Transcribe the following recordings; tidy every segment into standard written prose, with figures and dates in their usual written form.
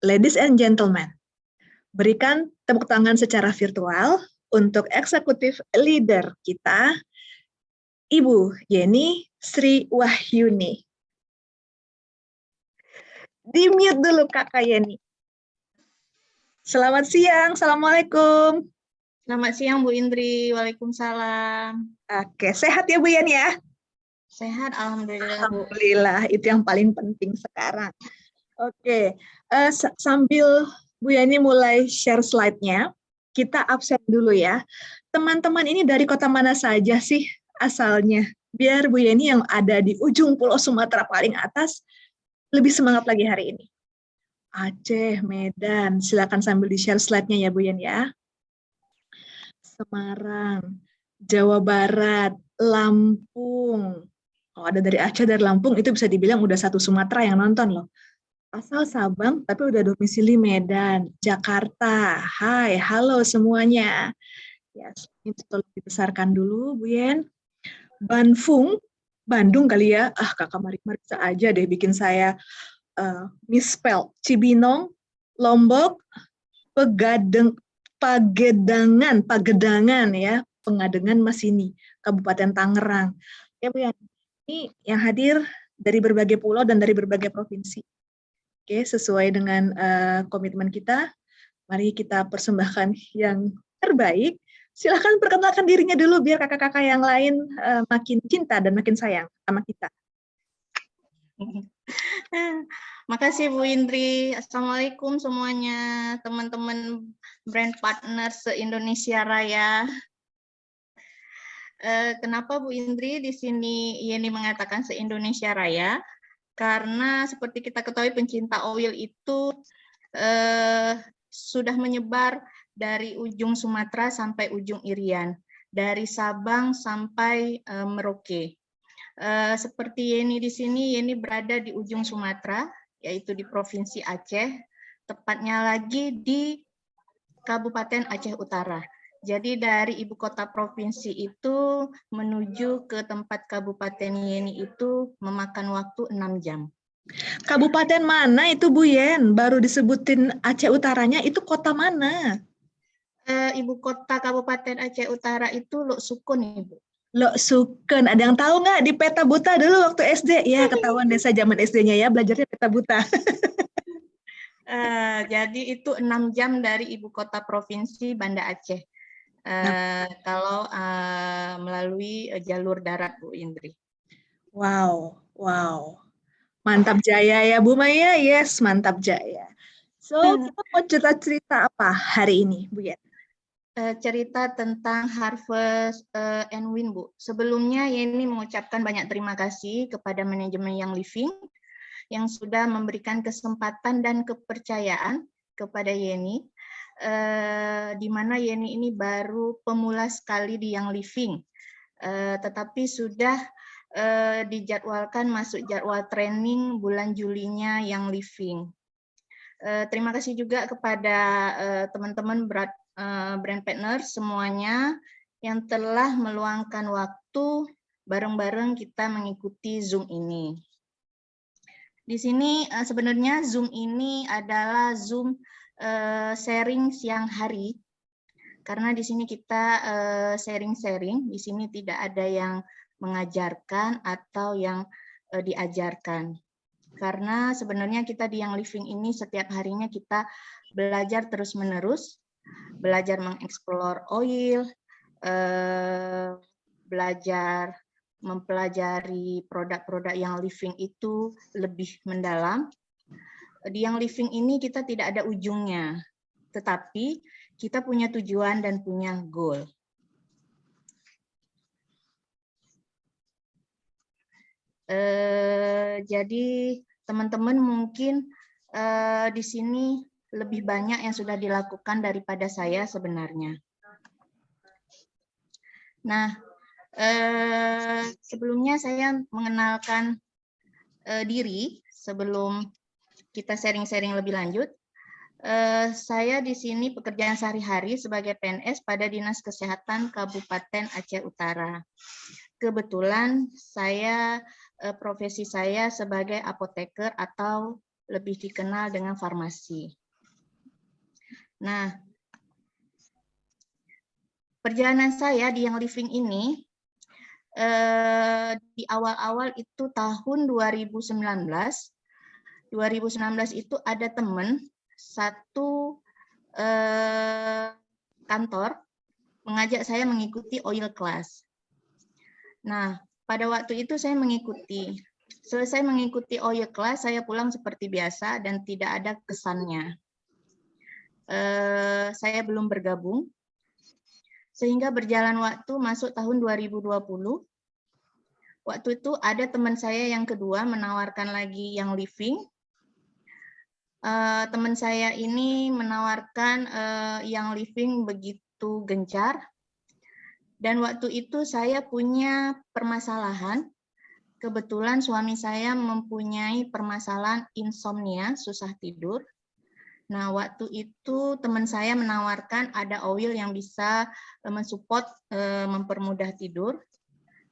ladies and gentlemen, berikan tepuk tangan secara virtual untuk eksekutif leader kita, Ibu Yeni Sri Wahyuni. Di-mute dulu Kakak Yeni. Selamat siang, Assalamualaikum. Selamat siang Bu Indri, Waalaikumsalam. Oke, sehat ya Bu Yeni ya? Sehat, Alhamdulillah Bu. Alhamdulillah, itu yang paling penting sekarang. Oke, sambil Bu Yani mulai share slide-nya, kita absen dulu ya. Teman-teman ini dari kota mana saja sih asalnya? Biar Bu Yani yang ada di ujung Pulau Sumatera paling atas lebih semangat lagi hari ini. Aceh, Medan, silakan sambil di-share slide-nya ya Bu Yani ya. Semarang, Jawa Barat, Lampung. Kalau ada dari Aceh, dari Lampung, itu bisa dibilang udah satu Sumatera yang nonton loh. Asal Sabang, tapi udah domisili Medan, Jakarta. Hai, halo semuanya. Ya, ini tolong dibesarkan dulu, Bu Yen. Banfung, Bandung kali ya. Kakak Marisa aja deh bikin saya misspell. Cibinong, Lombok, Pagedangan ya, Pengadengan Masini, Kabupaten Tangerang. Ya Bu Yen, ini yang hadir dari berbagai pulau dan dari berbagai provinsi. Oke, sesuai dengan komitmen kita, mari kita persembahkan yang terbaik. Silahkan perkenalkan dirinya dulu biar kakak-kakak yang lain makin cinta dan makin sayang sama kita. Makasih Bu Indri. Assalamualaikum semuanya, teman-teman brand partner se-Indonesia Raya. Kenapa Bu Indri di sini Yeni mengatakan se-Indonesia Raya? Karena seperti kita ketahui pencinta oil itu sudah menyebar dari ujung Sumatera sampai ujung Irian, dari Sabang sampai Merauke. Seperti Yeni di sini, Yeni berada di ujung Sumatera, yaitu di Provinsi Aceh, tepatnya lagi di Kabupaten Aceh Utara. Jadi dari ibu kota provinsi itu menuju ke tempat Kabupaten Yeni itu memakan waktu 6 jam. Kabupaten mana itu Bu Yen? Baru disebutin Aceh Utaranya, itu kota mana? Ibu kota Kabupaten Aceh Utara itu Lok Sukun, Ibu. Lok Sukun, ada yang tahu nggak di peta buta dulu waktu SD? Ya ketahuan desa zaman SD-nya ya, belajarnya peta buta. Jadi itu 6 jam dari ibu kota provinsi Banda Aceh. Kalau melalui jalur darat Bu Indri. Wow, wow. Mantap jaya ya Bu Maya, yes mantap jaya. So, kita mau cerita apa hari ini Bu Yen? Cerita tentang Harvest and Win Bu. Sebelumnya Yeni mengucapkan banyak terima kasih kepada manajemen Young Living yang sudah memberikan kesempatan dan kepercayaan kepada Yeni, di mana Yeni ini baru pemula sekali di Young Living, tetapi sudah dijadwalkan masuk jadwal training bulan Julinya Young Living. Terima kasih juga kepada teman-teman brand partner semuanya yang telah meluangkan waktu bareng-bareng kita mengikuti Zoom ini. Di sini sebenarnya Zoom ini adalah Zoom sharing siang hari, karena di sini kita sharing-sharing, di sini tidak ada yang mengajarkan atau yang diajarkan. Karena sebenarnya kita di Young Living ini setiap harinya kita belajar terus-menerus, belajar mengeksplor oil, belajar mempelajari produk-produk Young Living itu lebih mendalam. Di Young Living ini kita tidak ada ujungnya, tetapi kita punya tujuan dan punya goal. Jadi teman-teman mungkin di sini lebih banyak yang sudah dilakukan daripada saya sebenarnya. Nah, sebelumnya saya mengenalkan diri sebelum kita sharing-sharing lebih lanjut. Saya di sini pekerjaan sehari-hari sebagai PNS pada Dinas Kesehatan Kabupaten Aceh Utara. Kebetulan saya profesi saya sebagai apoteker atau lebih dikenal dengan farmasi. Nah, perjalanan saya di Young Living ini di awal-awal itu tahun 2019. 2019 itu ada teman satu kantor mengajak saya mengikuti oil class. Nah, pada waktu itu saya mengikuti. Selesai mengikuti oil class, saya pulang seperti biasa dan tidak ada kesannya. Saya belum bergabung. Sehingga berjalan waktu masuk tahun 2020. Waktu itu ada teman saya yang kedua menawarkan lagi Young Living. Teman saya ini menawarkan Young Living begitu gencar. Dan waktu itu saya punya permasalahan. Kebetulan suami saya mempunyai permasalahan insomnia, susah tidur. Nah, waktu itu teman saya menawarkan ada oil yang bisa mensupport, mempermudah tidur.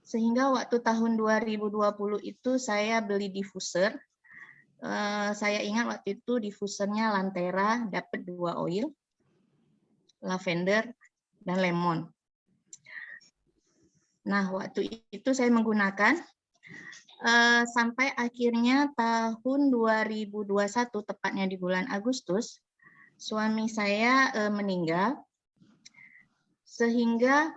Sehingga waktu tahun 2020 itu saya beli diffuser. Saya ingat waktu itu diffusernya Lantera, dapat 2 oil, lavender dan lemon. Nah, waktu itu saya menggunakan sampai akhirnya tahun 2021, tepatnya di bulan Agustus, suami saya meninggal, sehingga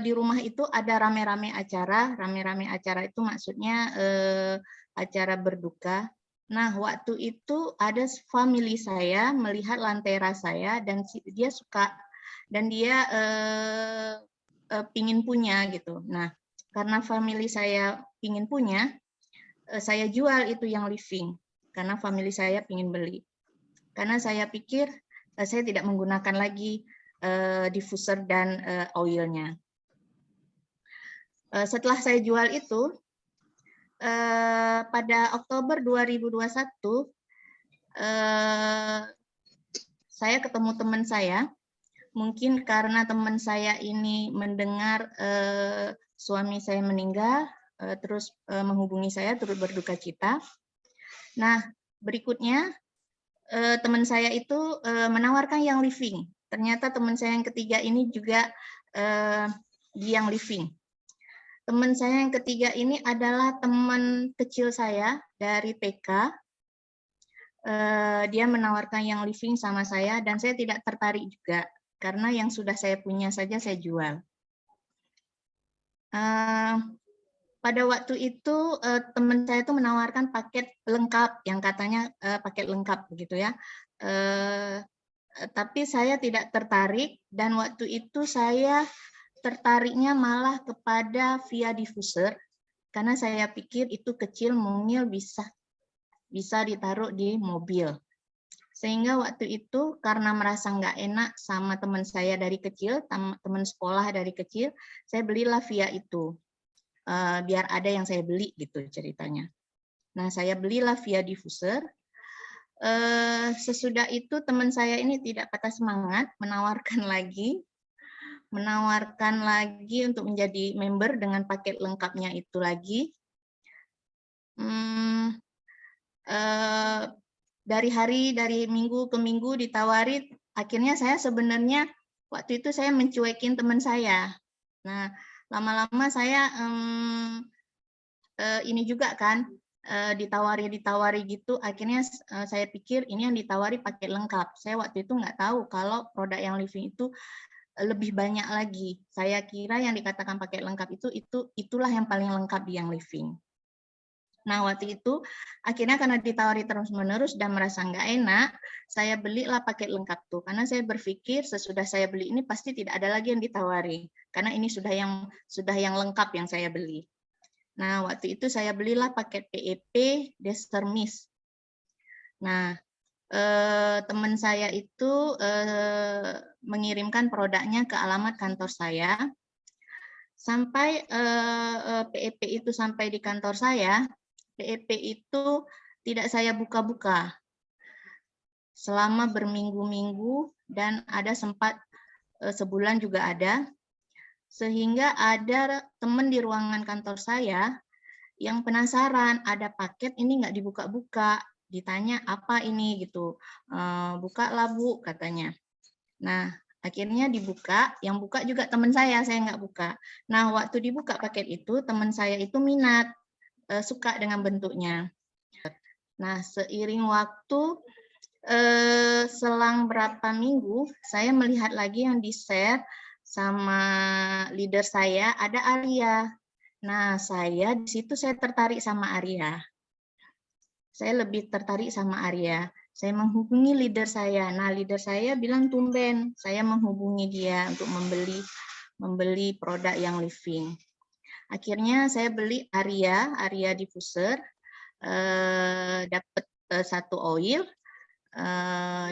di rumah itu ada rame-rame acara. Rame-rame acara itu maksudnya acara berduka. Nah, waktu itu ada family saya melihat Lantera saya dan dia suka dan dia pingin punya gitu. Nah, karena family saya pingin punya, saya jual itu Young Living karena family saya pingin beli. Karena saya pikir saya tidak menggunakan lagi diffuser dan oilnya. Setelah saya jual itu, pada Oktober 2021, saya ketemu teman saya. Mungkin karena teman saya ini mendengar suami saya meninggal, terus menghubungi saya, turut berduka cita. Nah, berikutnya teman saya itu menawarkan Young Living. Ternyata teman saya yang ketiga ini juga di Young Living. Teman saya yang ketiga ini adalah teman kecil saya dari TK. Dia menawarkan Young Living sama saya dan saya tidak tertarik juga karena yang sudah saya punya saja saya jual. Pada waktu itu teman saya itu menawarkan paket lengkap yang katanya paket lengkap begitu ya. Tapi saya tidak tertarik dan waktu itu saya tertariknya malah kepada via diffuser karena saya pikir itu kecil, mungil, bisa ditaruh di mobil. Sehingga waktu itu karena merasa nggak enak sama teman saya dari kecil, teman sekolah dari kecil, saya belilah via itu. Biar ada yang saya beli gitu ceritanya. Nah, saya belilah via diffuser. Sesudah itu teman saya ini tidak patah semangat, menawarkan lagi untuk menjadi member dengan paket lengkapnya itu lagi. Dari minggu ke minggu ditawari, akhirnya saya sebenarnya waktu itu saya mencuekin teman saya. Nah, lama-lama saya ini juga kan ditawari gitu, akhirnya saya pikir ini yang ditawari paket lengkap. Saya waktu itu nggak tahu kalau produk Young Living itu lebih banyak lagi. Saya kira yang dikatakan paket lengkap itulah yang paling lengkap di Young Living. Nah, waktu itu akhirnya karena ditawari terus-menerus dan merasa nggak enak, saya belilah paket lengkap tuh. Karena saya berpikir sesudah saya beli ini pasti tidak ada lagi yang ditawari. Karena ini sudah yang lengkap yang saya beli. Nah, waktu itu saya belilah paket PEP Desermis. Nah, teman saya itu mengirimkan produknya ke alamat kantor saya. Sampai PEP itu sampai di kantor saya, PEP itu tidak saya buka-buka selama berminggu-minggu dan ada sempat sebulan juga ada, sehingga ada teman di ruangan kantor saya yang penasaran ada paket ini nggak dibuka-buka. ditanya apa ini gitu. Buka lah Bu katanya. Nah, akhirnya dibuka, yang buka juga teman saya nggak buka. Nah, waktu dibuka paket itu, teman saya itu minat, suka dengan bentuknya. Nah, seiring waktu, selang berapa minggu, saya melihat lagi yang di-share sama leader saya, ada Arya. Nah, di situ saya tertarik sama Arya. Saya lebih tertarik sama Arya. Saya menghubungi leader saya. Nah, leader saya bilang tumben, saya menghubungi dia untuk membeli produk yang living. Akhirnya saya beli Arya diffuser, dapat 1 oil,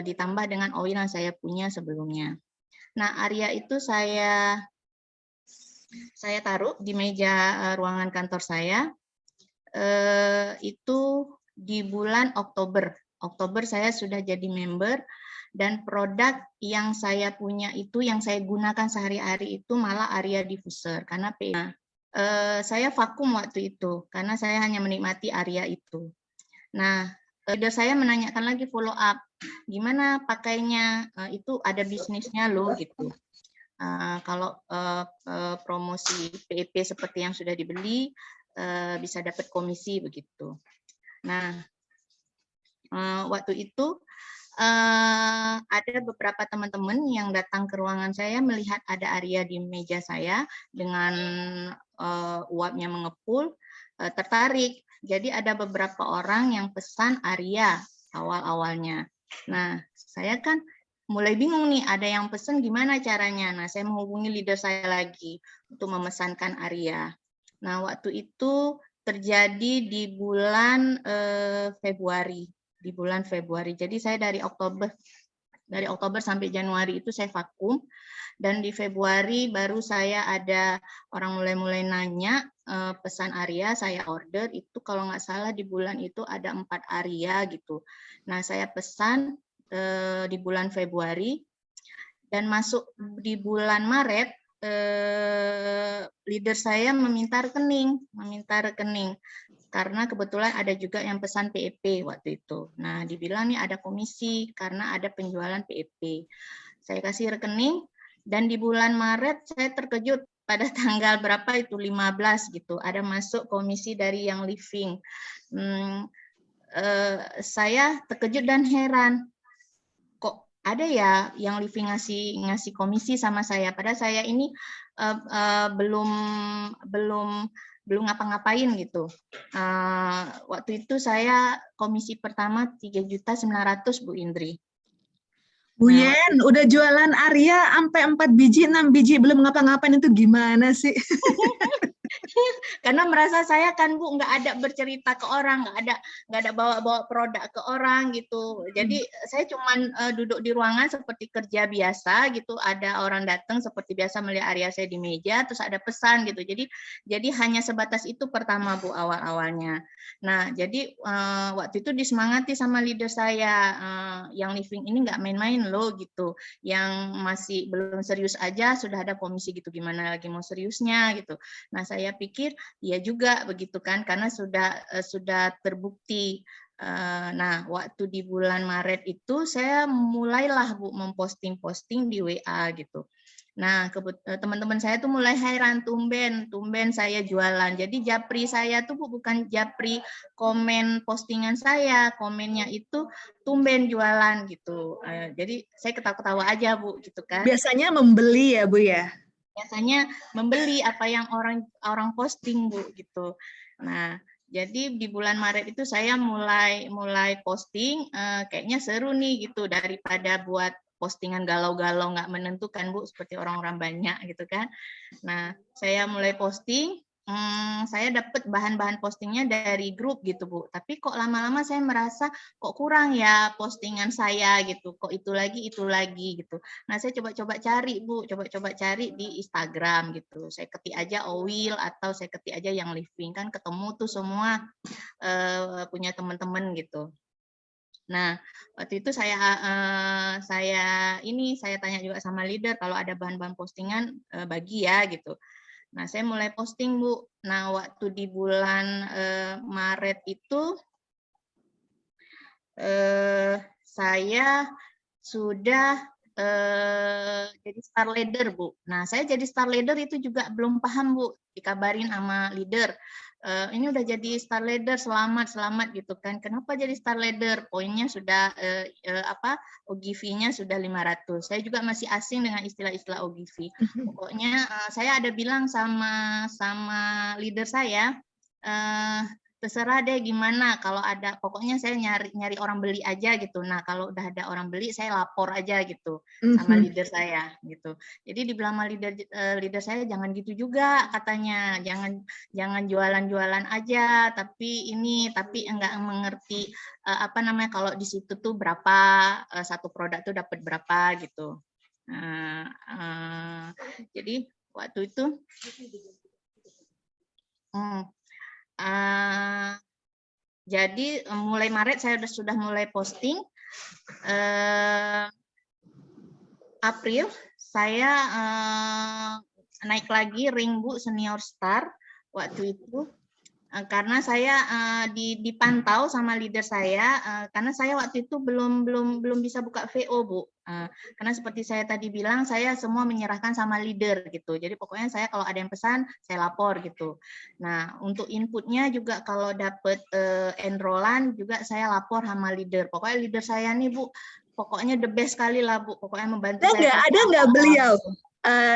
ditambah dengan oil yang saya punya sebelumnya. Nah, Arya itu saya taruh di meja ruangan kantor saya. Itu di bulan Oktober. Oktober saya sudah jadi member, dan produk yang saya punya itu, yang saya gunakan sehari-hari itu malah Arya diffuser, karena saya vakum waktu itu, karena saya hanya menikmati Arya itu. Nah, leader saya menanyakan lagi follow up, gimana pakainya, itu ada bisnisnya loh gitu. Kalau promosi PEP seperti yang sudah dibeli, bisa dapat komisi begitu. Nah, waktu itu ada beberapa teman-teman yang datang ke ruangan saya melihat ada Arya di meja saya dengan uapnya mengepul, tertarik. Jadi ada beberapa orang yang pesan Arya awal-awalnya. Nah, saya kan mulai bingung nih, ada yang pesan gimana caranya. Nah, saya menghubungi leader saya lagi untuk memesankan Arya. Nah, waktu itu terjadi di bulan Februari. Di bulan Februari. Jadi saya dari Oktober sampai Januari itu saya vakum, dan di Februari baru saya ada orang mulai nanya pesan Arya, saya order itu kalau nggak salah di bulan itu ada 4 Arya gitu. Nah, saya pesan di bulan Februari, dan masuk di bulan Maret leader saya meminta rekening karena kebetulan ada juga yang pesan PEP waktu itu. Nah, dibilang nih ada komisi karena ada penjualan PEP. Saya kasih rekening, dan di bulan Maret saya terkejut pada tanggal berapa itu, 15 gitu, ada masuk komisi dari yang living. Saya terkejut dan heran, kok ada ya yang living ngasih komisi sama saya, padahal saya ini belum ngapa-ngapain gitu. Waktu itu saya komisi pertama 3.900.000 Bu Indri. Bu Yen, udah jualan Arya sampai 4 biji, 6 biji, belum ngapa-ngapain, itu gimana sih? Karena merasa saya kan Bu nggak ada bercerita ke orang, nggak ada bawa produk ke orang gitu. Jadi saya cuman duduk di ruangan seperti kerja biasa gitu. Ada orang datang seperti biasa melihat Arya saya di meja, terus ada pesan gitu. Jadi hanya sebatas itu pertama Bu awal-awalnya. Nah, jadi waktu itu disemangati sama leader saya, yang living ini nggak main-main loh gitu. Yang masih belum serius aja sudah ada komisi gitu, gimana lagi mau seriusnya gitu. Nah, saya pikir ya juga begitu kan, karena sudah terbukti. Nah, waktu di bulan Maret itu saya mulailah Bu memposting di WA gitu. Nah, teman-teman saya tuh mulai heran, tumben saya jualan. Jadi japri saya tuh Bu bukan japri komen postingan saya, komennya itu tumben jualan gitu. Jadi saya ketawa-ketawa aja Bu gitu kan. Biasanya membeli ya Bu ya? Biasanya membeli apa yang orang posting Bu gitu. Nah, jadi di bulan Maret itu saya mulai posting, kayaknya seru nih gitu, daripada buat postingan galau-galau nggak menentukan Bu seperti orang-orang banyak gitu kan. Nah, saya mulai posting, saya dapat bahan-bahan postingnya dari grup gitu Bu. Tapi kok lama-lama saya merasa kok kurang ya postingan saya gitu. Kok itu lagi gitu. Nah, saya coba-coba cari Bu, coba-coba cari di Instagram gitu. Saya ketik aja Owil atau saya ketik aja yang living, kan ketemu tuh semua punya teman-teman gitu. Nah, waktu itu saya tanya juga sama leader kalau ada bahan-bahan postingan bagi ya gitu. Nah, saya mulai posting Bu. Nah, waktu di bulan Maret itu saya sudah jadi star leader, Bu. Nah, saya jadi star leader itu juga belum paham, Bu. Dikabarin sama leader, ini udah jadi star leader, selamat gitu kan. Kenapa jadi star leader? Poinnya sudah OGV-nya sudah 500. Saya juga masih asing dengan istilah-istilah OGV. Pokoknya saya ada bilang sama leader saya, terserah deh gimana, kalau ada, pokoknya saya nyari orang beli aja gitu. Nah, kalau udah ada orang beli saya lapor aja gitu sama leader saya gitu. Jadi dibilang sama leader saya, jangan gitu juga katanya, jangan jualan-jualan aja, tapi enggak mengerti kalau di situ tuh berapa, satu produk tuh dapat berapa gitu. Jadi waktu itu jadi mulai Maret saya sudah mulai posting. April saya naik lagi ring, Bu, senior star waktu itu. Karena saya dipantau sama leader saya, karena saya waktu itu belum bisa buka VO, Bu. Karena seperti saya tadi bilang, saya semua menyerahkan sama leader gitu. Jadi pokoknya saya kalau ada yang pesan, saya lapor gitu. Nah, untuk inputnya juga kalau dapat enrollan juga saya lapor sama leader. Pokoknya leader saya nih, Bu, pokoknya the best sekali lah, Bu. Pokoknya membantu saya. Ada nggak beliau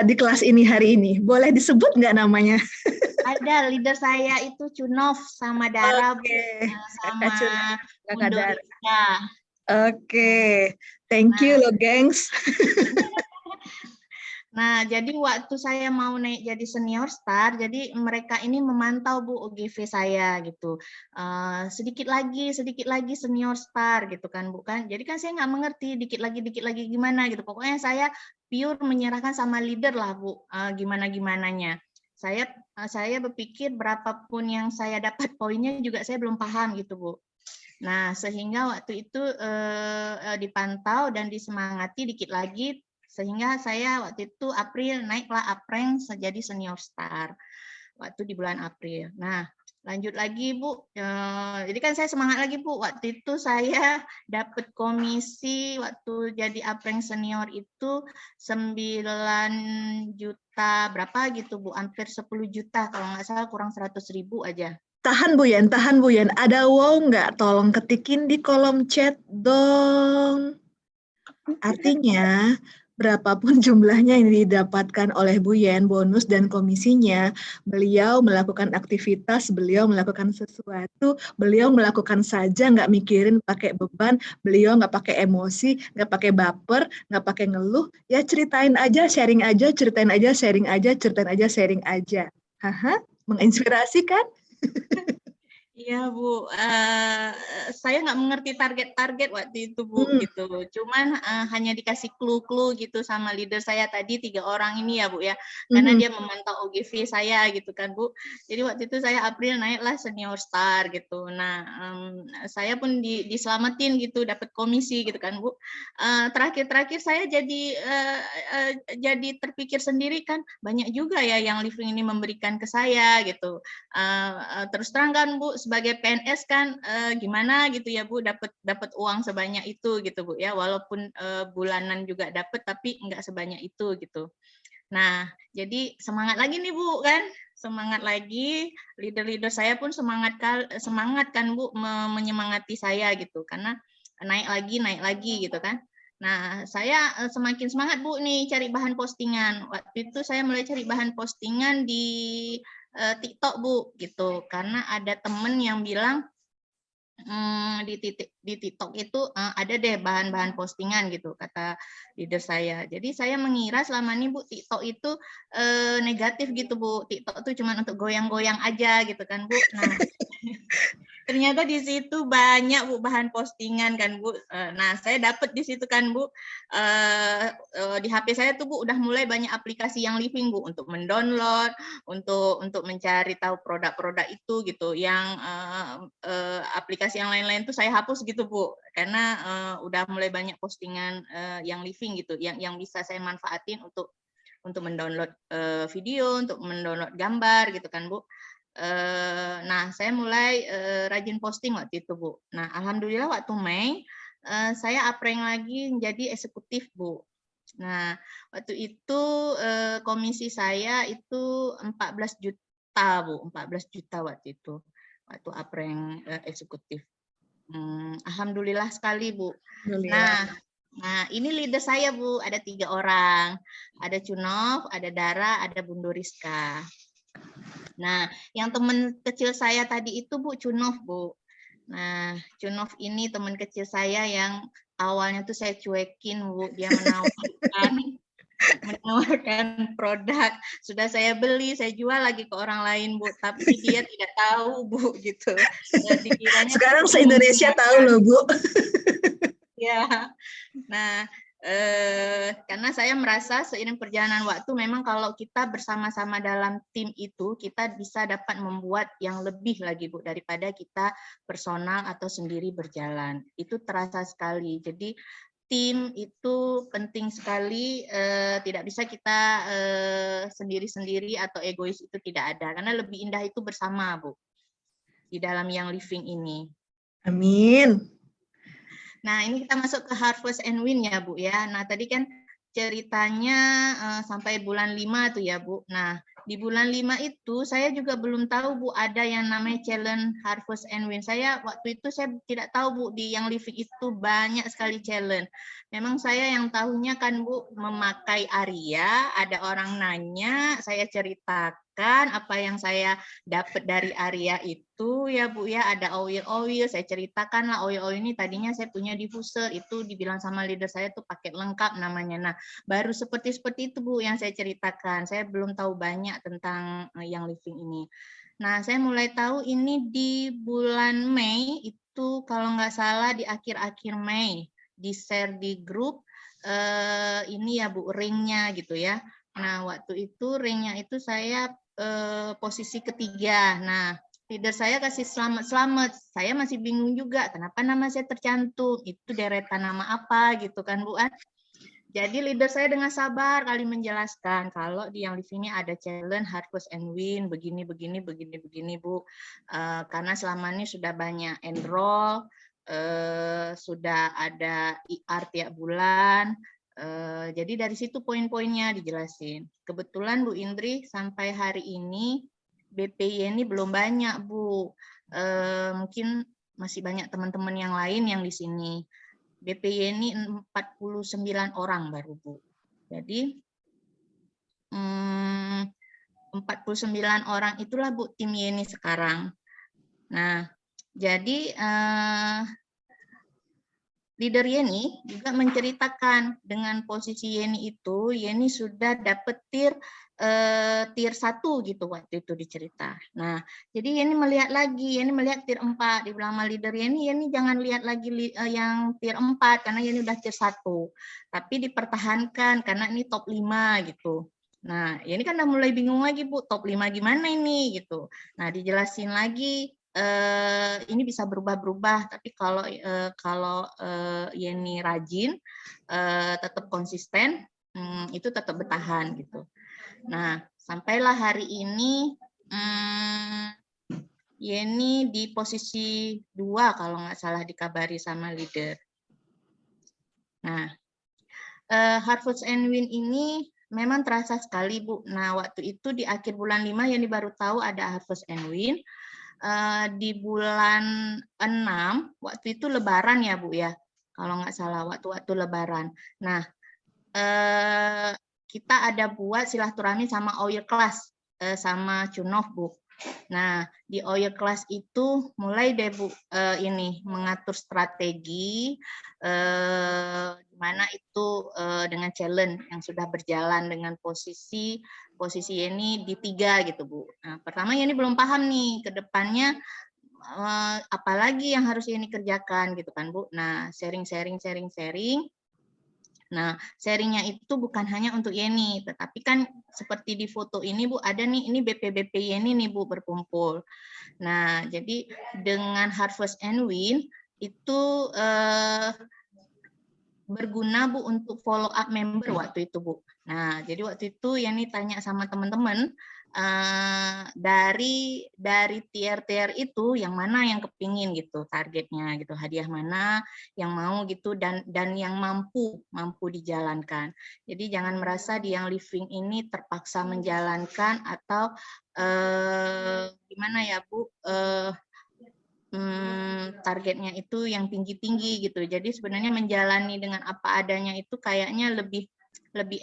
di kelas ini hari ini? Boleh disebut nggak namanya? Ada, leader saya itu Cunov sama Dara, Bu, sama Undo Rizka. Oke, thank you loh, gengs. Nah, jadi waktu saya mau naik jadi senior star, jadi mereka ini memantau, Bu, OGV saya gitu. Sedikit lagi senior star gitu kan, Bu kan. Jadi kan saya nggak mengerti dikit lagi gimana gitu. Pokoknya saya pure menyerahkan sama leader lah, Bu, gimana-gimananya. Saya berpikir berapapun yang saya dapat poinnya juga saya belum paham gitu, Bu. Nah, sehingga waktu itu dipantau dan disemangati dikit lagi, sehingga saya waktu itu April naiklah uprank jadi senior star waktu di bulan April. Nah, lanjut lagi, Bu. Jadi kan saya semangat lagi, Bu. Waktu itu saya dapat komisi waktu jadi uprank senior itu 9 juta berapa gitu, Bu. Hampir 10 juta kalau nggak salah, kurang 100.000 aja. Tahan Bu Yan. Ada wow nggak? Tolong ketikin di kolom chat dong. Artinya, berapapun jumlahnya yang didapatkan oleh Bu Yen, bonus dan komisinya, beliau melakukan aktivitas, beliau melakukan sesuatu, beliau melakukan saja, nggak mikirin pakai beban, beliau nggak pakai emosi, nggak pakai baper, nggak pakai ngeluh, ya ceritain aja, sharing aja, ceritain aja, sharing aja, ceritain aja, sharing aja. Haha, menginspirasi kan? Iya, Bu. Saya nggak mengerti target-target waktu itu, Bu. Gitu. Cuman hanya dikasih clue-clue gitu sama leader saya tadi 3 orang ini ya, Bu ya. Karena dia memantau OGV saya gitu kan, Bu. Jadi waktu itu saya April naiklah senior star gitu. Nah, saya pun diselamatin gitu, dapat komisi gitu kan, Bu. Terakhir-terakhir saya jadi terpikir sendiri kan, banyak juga ya yang Living ini memberikan ke saya gitu. Terus terang kan, Bu, sebagai PNS kan gimana gitu ya, Bu, dapat uang sebanyak itu gitu, Bu ya, walaupun bulanan juga dapat tapi enggak sebanyak itu gitu. Nah, jadi semangat lagi nih, Bu kan, semangat lagi, leader saya pun semangat kan, Bu, menyemangati saya gitu, karena naik lagi gitu kan. Nah, saya semakin semangat, Bu, nih cari bahan postingan. Waktu itu saya mulai cari bahan postingan di TikTok, Bu, gitu. Karena ada temen yang bilang di TikTok itu ada deh bahan-bahan postingan gitu, kata leader saya. Jadi saya mengira selama ini, Bu, TikTok itu negatif gitu, Bu. TikTok itu cuma untuk goyang-goyang aja gitu kan, Bu. Nah, ternyata di situ banyak, Bu, bahan postingan kan, Bu. Nah, saya dapat di situ kan, Bu. Di HP saya tuh, Bu, udah mulai banyak aplikasi yang Living, Bu, untuk mendownload, untuk mencari tahu produk-produk itu gitu. Yang aplikasi yang lain-lain tuh saya hapus gitu, Bu. Karena udah mulai banyak postingan yang Living gitu, yang bisa saya manfaatin untuk mendownload video, untuk mendownload gambar gitu kan, Bu. Nah, saya mulai rajin posting waktu itu, Bu. Nah, alhamdulillah waktu Mei saya applying lagi menjadi eksekutif, Bu. Nah, waktu itu komisi saya itu 14 juta, Bu. 14 juta waktu itu. Waktu applying eksekutif. Alhamdulillah sekali, Bu. Alhamdulillah. Nah, ini leader saya, Bu. Ada 3 orang. Ada Cunov, ada Dara, ada Bunda Rizka. Nah, yang teman kecil saya tadi itu, Bu, Cunov, Bu. Nah, Cunov ini teman kecil saya yang awalnya tuh saya cuekin, Bu. Dia menawarkan produk. Sudah saya beli, saya jual lagi ke orang lain, Bu. Tapi dia tidak tahu, Bu, gitu. Dikiranya Sekarang sedang se-Indonesia tahu menggunakan. loh, Bu. Ya. Nah, karena saya merasa seiring perjalanan waktu memang kalau kita bersama-sama dalam tim itu kita bisa dapat membuat yang lebih lagi, Bu, daripada kita personal atau sendiri berjalan. Itu terasa sekali. Jadi tim itu penting sekali, tidak bisa kita sendiri-sendiri atau egois, itu tidak ada. Karena lebih indah itu bersama, Bu, di dalam Young Living ini. Amin. Nah, ini kita masuk ke Harvest and Win ya, Bu ya. Nah, tadi kan ceritanya sampai bulan 5 tuh ya, Bu. Nah, di bulan 5 itu saya juga belum tahu, Bu, ada yang namanya challenge Harvest and Win. Saya waktu itu saya tidak tahu, Bu, di Young Living itu banyak sekali challenge. Memang saya yang tahunya kan, Bu, memakai Arya, ada orang nanya, saya ceritakan apa yang saya dapat dari Arya itu ya, Bu ya. Ada oil-oil, saya ceritakan lah oil-oil ini tadinya saya punya diffuser, itu dibilang sama leader saya tuh paket lengkap namanya. Nah, baru seperti itu, Bu, yang saya ceritakan. Saya belum tahu banyak tentang Young Living ini. Nah, saya mulai tahu ini di bulan Mei itu, kalau nggak salah di akhir-akhir Mei, di share di grup ini ya, Bu, ringnya gitu ya. Nah, waktu itu ringnya itu saya posisi ketiga. Nah, leader saya kasih selamat-selamat. Saya masih bingung juga, kenapa nama saya tercantum? Itu deretan nama apa gitu kan, Bu. Jadi leader saya dengan sabar kali menjelaskan kalau di Young Living ini ada challenge Harvest and Win, begini, Bu. Karena selama ini sudah banyak enroll, sudah ada IR tiap bulan. Jadi dari situ poin-poinnya dijelasin. Kebetulan Bu Indri sampai hari ini BPI ini belum banyak, Bu. Mungkin masih banyak teman-teman yang lain yang di sini. BPY ini 49 orang baru, Bu. Jadi 49 orang itulah, Bu, tim Yeni sekarang. Nah, jadi leader Yeni juga menceritakan dengan posisi Yeni itu, Yeni sudah dapat tier 1 gitu waktu itu dicerita. Nah, jadi Yeni melihat lagi, Yeni melihat tier 4 di belakang leader Yeni jangan lihat lagi yang tier 4 karena Yeni udah tier 1. Tapi dipertahankan karena ini top 5 gitu. Nah, Yeni kan udah mulai bingung lagi, Bu, top 5 gimana ini gitu. Nah, dijelasin lagi ini bisa berubah-berubah, tapi kalau Yeni rajin, tetap konsisten, itu tetap bertahan gitu. Nah, sampailah hari ini Yeni di posisi 2 kalau nggak salah dikabari sama leader. Nah, Harvest and Win ini memang terasa sekali, Bu. Nah, waktu itu di akhir bulan 5 Yeni baru tahu ada Harvest and Win. Di bulan 6 waktu itu Lebaran ya, Bu ya, kalau nggak salah waktu Lebaran. Nah, kita ada buat silaturahmi sama Oil Class sama Cunov, Bu. Nah, di Oil Class itu mulai deh, Bu, ini mengatur strategi mana itu dengan challenge yang sudah berjalan dengan posisi ini di 3 gitu, Bu. Nah, pertama ini belum paham nih ke depannya apalagi yang harus ini kerjakan gitu kan, Bu. Nah, sharing. Nah, sharingnya itu bukan hanya untuk Yeni, tetapi kan seperti di foto ini, Bu, ada nih, ini BP Yeni nih, Bu, berkumpul. Nah, jadi dengan Harvest and Win itu berguna, Bu, untuk follow up member waktu itu, Bu. Nah, jadi waktu itu Yeni tanya sama teman-teman, dari tier-tier itu yang mana yang kepingin gitu targetnya gitu, hadiah mana yang mau gitu, dan yang mampu dijalankan. Jadi jangan merasa di yang living ini terpaksa menjalankan atau gimana ya Bu, targetnya itu yang tinggi-tinggi gitu. Jadi sebenarnya menjalani dengan apa adanya itu kayaknya lebih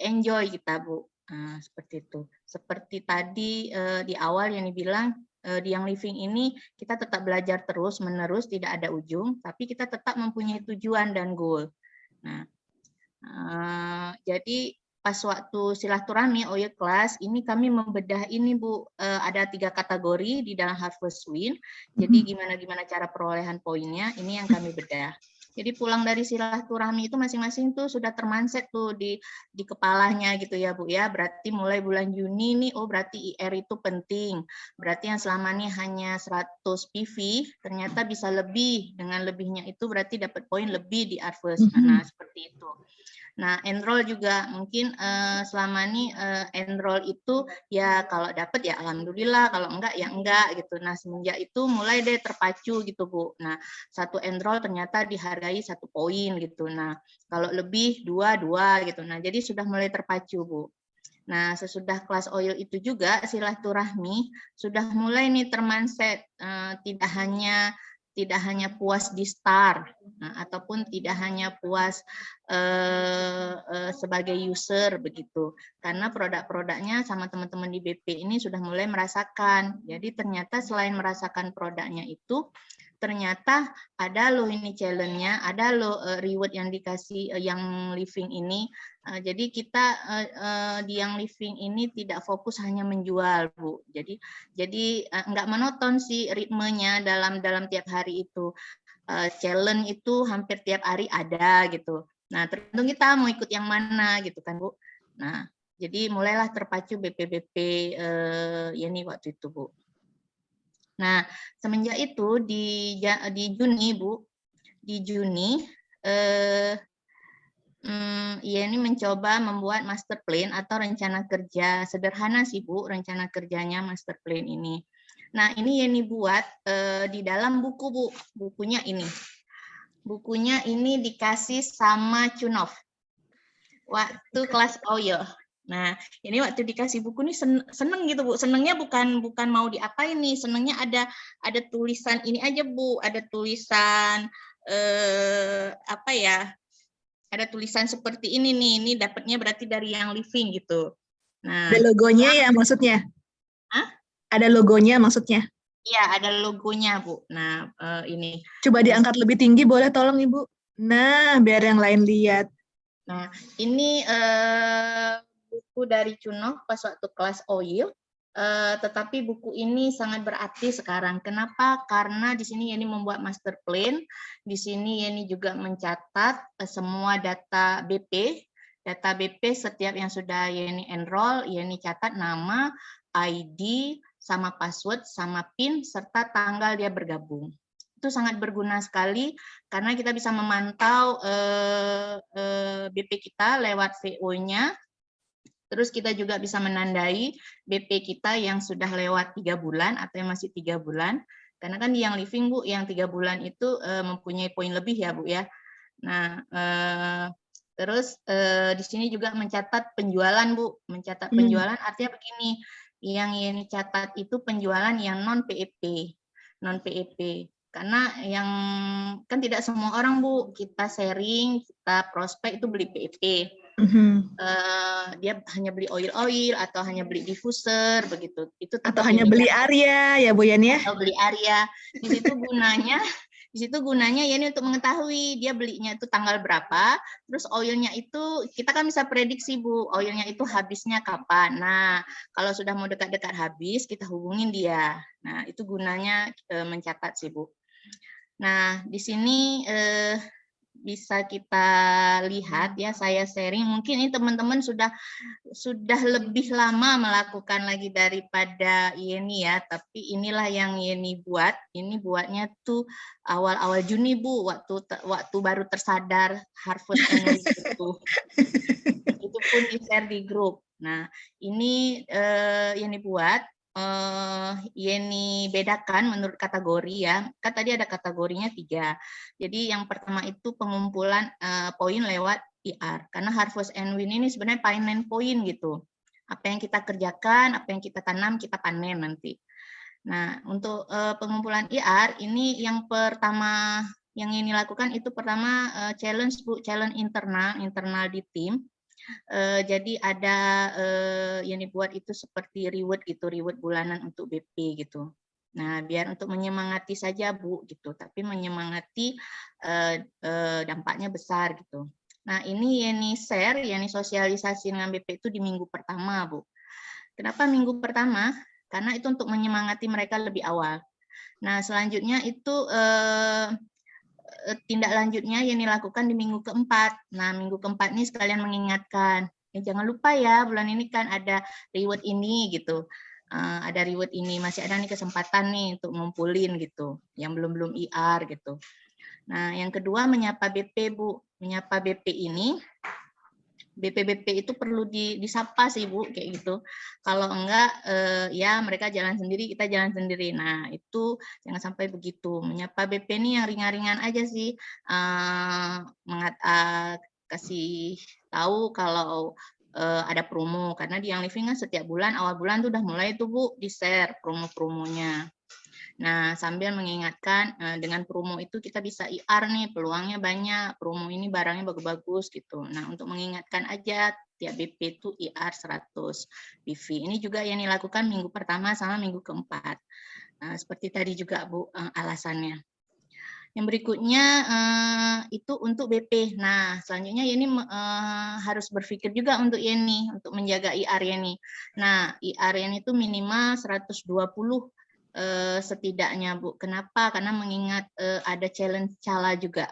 enjoy kita, Bu. Nah, seperti itu. Seperti tadi di awal yang dibilang di yang living ini kita tetap belajar terus menerus, tidak ada ujung, tapi kita tetap mempunyai tujuan dan goal. Nah, jadi pas waktu silaturahmi OYO Class ini kami membedah ini Bu, ada 3 kategori di dalam Harvest Win. Jadi gimana cara perolehan poinnya ini yang kami bedah. Jadi pulang dari silaturahmi itu masing-masing tuh sudah termanset tuh di kepalanya gitu ya Bu ya. Berarti mulai bulan Juni nih, oh berarti IR itu penting. Berarti yang selama ini hanya 100 PV ternyata bisa lebih. Dengan lebihnya itu berarti dapat poin lebih di Harvest. Nah, seperti itu. Nah, enroll juga mungkin selama ini enroll itu ya kalau dapat ya alhamdulillah, kalau enggak ya enggak gitu. Nah, semenjak itu mulai deh terpacu gitu, Bu. Nah, satu enroll ternyata dihargai 1 poin gitu. Nah, kalau lebih 2 gitu. Nah, jadi sudah mulai terpacu, Bu. Nah, sesudah kelas OYO itu juga silaturahmi sudah mulai nih termanset, tidak hanya puas di start, ataupun tidak hanya puas sebagai user begitu, karena produk-produknya sama teman-teman di BP ini sudah mulai merasakan. Jadi ternyata selain merasakan produknya itu, ternyata ada loh ini challenge-nya, ada loh reward yang dikasih yang living ini. Jadi kita di yang living ini tidak fokus hanya menjual, Bu. Jadi nggak monoton sih ritmenya dalam tiap hari itu. Challenge itu hampir tiap hari ada gitu. Nah, tergantung kita mau ikut yang mana gitu kan, Bu. Nah, jadi mulailah terpacu BP ini waktu itu, Bu. Nah, semenjak itu di Juni, Bu, di Juni ini mencoba membuat master plan atau rencana kerja sederhana sih Bu, rencana kerjanya master plan ini. Nah, ini Yeni buat di dalam buku Bu, bukunya ini. Bukunya ini dikasih sama Cunov waktu kelas OYO. Nah, ini waktu dikasih buku ini seneng gitu Bu. Senengnya bukan mau diapain nih, senengnya ada tulisan ini aja Bu, ada tulisan apa ya? Ada tulisan seperti ini nih, ini dapatnya berarti dari yang living gitu. Nah, ada logonya ya maksudnya? Hah? Ada logonya maksudnya? Iya, ada logonya Bu. Nah, ini. Coba diangkat lebih tinggi boleh tolong Ibu? Nah, biar yang lain lihat. Nah, ini buku dari Cunov pas waktu kelas OYO. Tetapi buku ini sangat berarti sekarang. Kenapa? Karena di sini Yeni membuat master plan. Di sini Yeni juga mencatat semua data BP. Data BP setiap yang sudah Yeni enroll, Yeni catat nama, ID, sama password, sama PIN, serta tanggal dia bergabung. Itu sangat berguna sekali karena kita bisa memantau BP kita lewat VO-nya. Terus kita juga bisa menandai BP kita yang sudah lewat 3 bulan atau yang masih 3 bulan. Karena kan di yang living Bu, yang 3 bulan itu mempunyai poin lebih ya Bu ya. Nah, terus di sini juga mencatat penjualan Bu. Mencatat penjualan artinya begini, yang ini catat itu penjualan yang non PEP. Non PEP. Karena yang kan tidak semua orang Bu, kita sharing, kita prospek itu beli PEP. Dia hanya beli oil atau hanya beli diffuser begitu. Itu atau hanya beli area ya Bu Yani ya? Atau beli area. Di situ gunanya ya ini untuk mengetahui dia belinya itu tanggal berapa, terus oilnya itu kita kan bisa prediksi Bu, oilnya itu habisnya kapan. Nah, kalau sudah mau dekat-dekat habis, kita hubungin dia. Nah, itu gunanya mencatat sih Bu. Nah, di sini bisa kita lihat ya, saya sharing. Mungkin ini teman-teman sudah lebih lama melakukan lagi daripada Yeni ya, tapi inilah yang Yeni buat. Ini buatnya tuh awal-awal Juni Bu, waktu baru tersadar Harvest and Win itu. Itu pun di-share di grup. Nah, ini yang dibuat, Yeni bedakan menurut kategori ya. Kan tadi ada kategorinya 3. Jadi yang pertama itu pengumpulan poin lewat IR. Karena Harvest and Win ini sebenarnya panen poin gitu. Apa yang kita kerjakan, apa yang kita tanam, kita panen nanti. Nah, untuk pengumpulan IR ini yang pertama yang ini lakukan itu pertama challenge Bu, challenge internal di tim. Jadi ada yang dibuat itu seperti reward gitu, reward bulanan untuk BP gitu. Nah, biar untuk menyemangati saja Bu gitu, tapi menyemangati dampaknya besar gitu. Nah, ini Yeni share, Yeni sosialisasi dengan BP itu di minggu pertama Bu. Kenapa minggu pertama? Karena itu untuk menyemangati mereka lebih awal. Nah, selanjutnya itu tindak lanjutnya yang dilakukan di minggu keempat. Nah, minggu keempat ini sekalian mengingatkan, jangan lupa ya bulan ini kan ada reward ini gitu. Ada reward ini, masih ada nih kesempatan nih untuk ngumpulin gitu, yang belum IR gitu. Nah, yang kedua menyapa BP Bu. Menyapa BP ini BP itu perlu disapa sih Bu, kayak gitu. Kalau enggak, ya mereka jalan sendiri, kita jalan sendiri. Nah, itu jangan sampai begitu. Menyapa BP ini yang ringan-ringan aja sih. Kasih tahu kalau ada promo. Karena di Young Living kan setiap bulan, awal bulan tuh udah mulai tuh Bu, di-share promo-promonya. Nah, sambil mengingatkan dengan promo itu kita bisa IR nih, peluangnya banyak, promo ini barangnya bagus-bagus gitu. Nah, untuk mengingatkan aja tiap BP itu IR 100 PV. Ini juga yang dilakukan minggu pertama sama minggu keempat. Nah, seperti tadi juga Bu alasannya. Yang berikutnya itu untuk BP. Nah, selanjutnya Yeni harus berpikir juga untuk Yeni, untuk menjaga IR Yeni. Nah, IR Yeni itu minimal 120 setidaknya Bu. Kenapa? Karena mengingat ada challenge cala juga.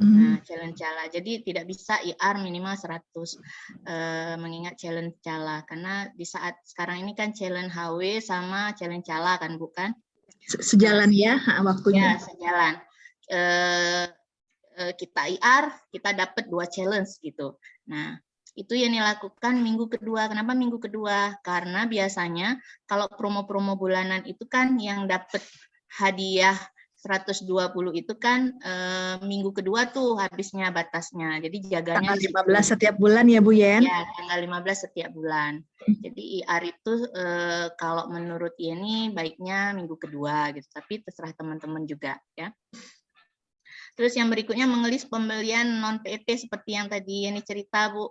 Nah, challenge cala. Jadi tidak bisa IR minimal 100 mengingat challenge cala. Karena di saat sekarang ini kan challenge HW sama challenge cala kan bukan? Sejalan ya waktunya. Ya, sejalan. Kita IR, kita dapat 2 challenge gitu. Nah, itu yang dilakukan minggu kedua. Kenapa minggu kedua? Karena biasanya kalau promo-promo bulanan itu kan yang dapat hadiah 120 itu kan minggu kedua tuh habisnya batasnya. Jadi jaganya tanggal 15 setiap bulan ya Bu Yen? Ya, tanggal 15 setiap bulan. Jadi IR itu kalau menurut Yeni baiknya minggu kedua gitu. Tapi terserah teman-teman juga ya. Terus yang berikutnya mengelis pembelian non PEP seperti yang tadi Yeni cerita Bu.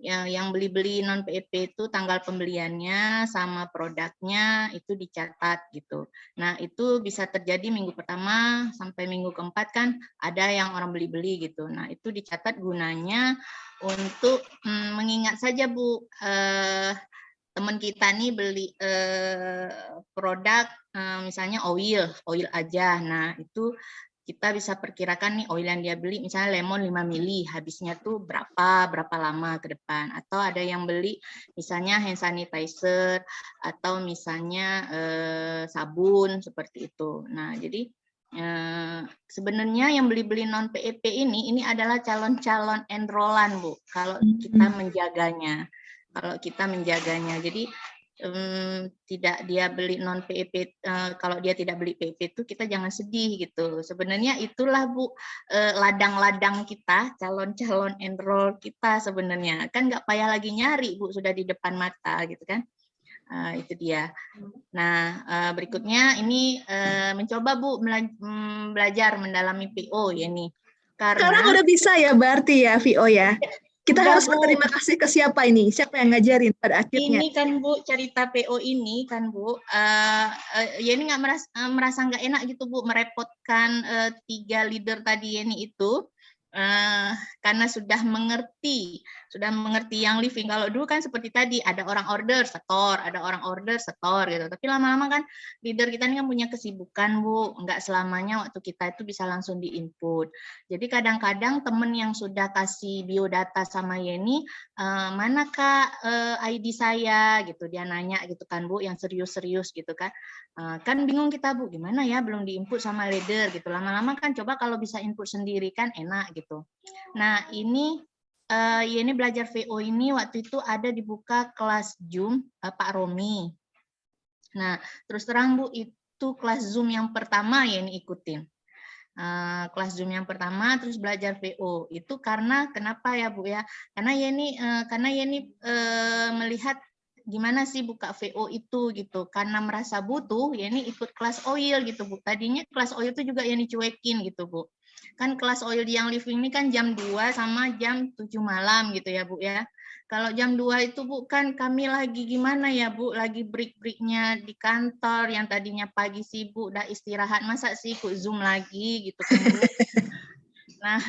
Yang beli-beli non PEP itu tanggal pembeliannya sama produknya itu dicatat gitu. Nah, itu bisa terjadi minggu pertama sampai minggu keempat kan ada yang orang beli-beli gitu. Nah, itu dicatat gunanya untuk mengingat saja Bu, teman kita nih beli produk misalnya oil aja. Nah, itu kita bisa perkirakan nih oil yang dia beli misalnya lemon 5 mili habisnya tuh berapa lama ke depan, atau ada yang beli misalnya hand sanitizer atau misalnya sabun seperti itu. Nah, jadi sebenarnya yang beli-beli non PEP ini adalah calon-calon enrollan Bu kalau kita menjaganya. Jadi tidak dia beli non PEP, kalau dia tidak beli PEP itu kita jangan sedih gitu. Sebenarnya itulah Bu ladang-ladang kita, calon-calon enroll kita sebenarnya. Kan nggak payah lagi nyari Bu, sudah di depan mata gitu kan. Itu dia. Nah, berikutnya ini mencoba Bu belajar mendalami PO ya nih. Sekarang udah bisa ya berarti ya VO ya. Kita udah, harus berterima kasih ke siapa ini? Siapa yang ngajarin pada akhirnya? Ini kan Bu, cerita PO ini kan Bu, ya ini nggak merasa nggak enak gitu Bu, merepotkan 3 leader tadi ini itu, karena sudah mengerti yang living. Kalau dulu kan seperti tadi, ada orang order, setor, gitu. Tapi lama-lama kan leader kita ini kan punya kesibukan Bu, nggak selamanya waktu kita itu bisa langsung di-input. Jadi kadang-kadang temen yang sudah kasih biodata sama Yeni, mana Kak ID saya gitu, dia nanya gitu kan Bu, yang serius-serius gitu kan. Kan bingung kita Bu, gimana ya belum di-input sama leader gitu. Lama-lama kan coba kalau bisa input sendiri kan enak gitu. Nah, ini ini belajar VO ini waktu itu ada dibuka kelas Zoom Pak Romi. Nah, terus terang Bu, itu kelas Zoom yang pertama ya ini ikutin. Kelas Zoom yang pertama terus belajar VO. Itu karena kenapa ya Bu ya? Karena Yeni melihat gimana sih buka VO itu gitu. Karena merasa butuh, Yeni ikut kelas OIL gitu Bu. Tadinya kelas OIL itu juga Yeni cuekin gitu Bu. Kan kelas OIL di yang living ini kan jam 2 sama jam 7 malam gitu ya Bu ya. Kalau jam 2 itu Bu kan kami lagi gimana ya Bu, lagi break-breaknya di kantor yang tadinya pagi sibuk udah istirahat, masa sih ikut Zoom lagi gitu kan Bu. Nah,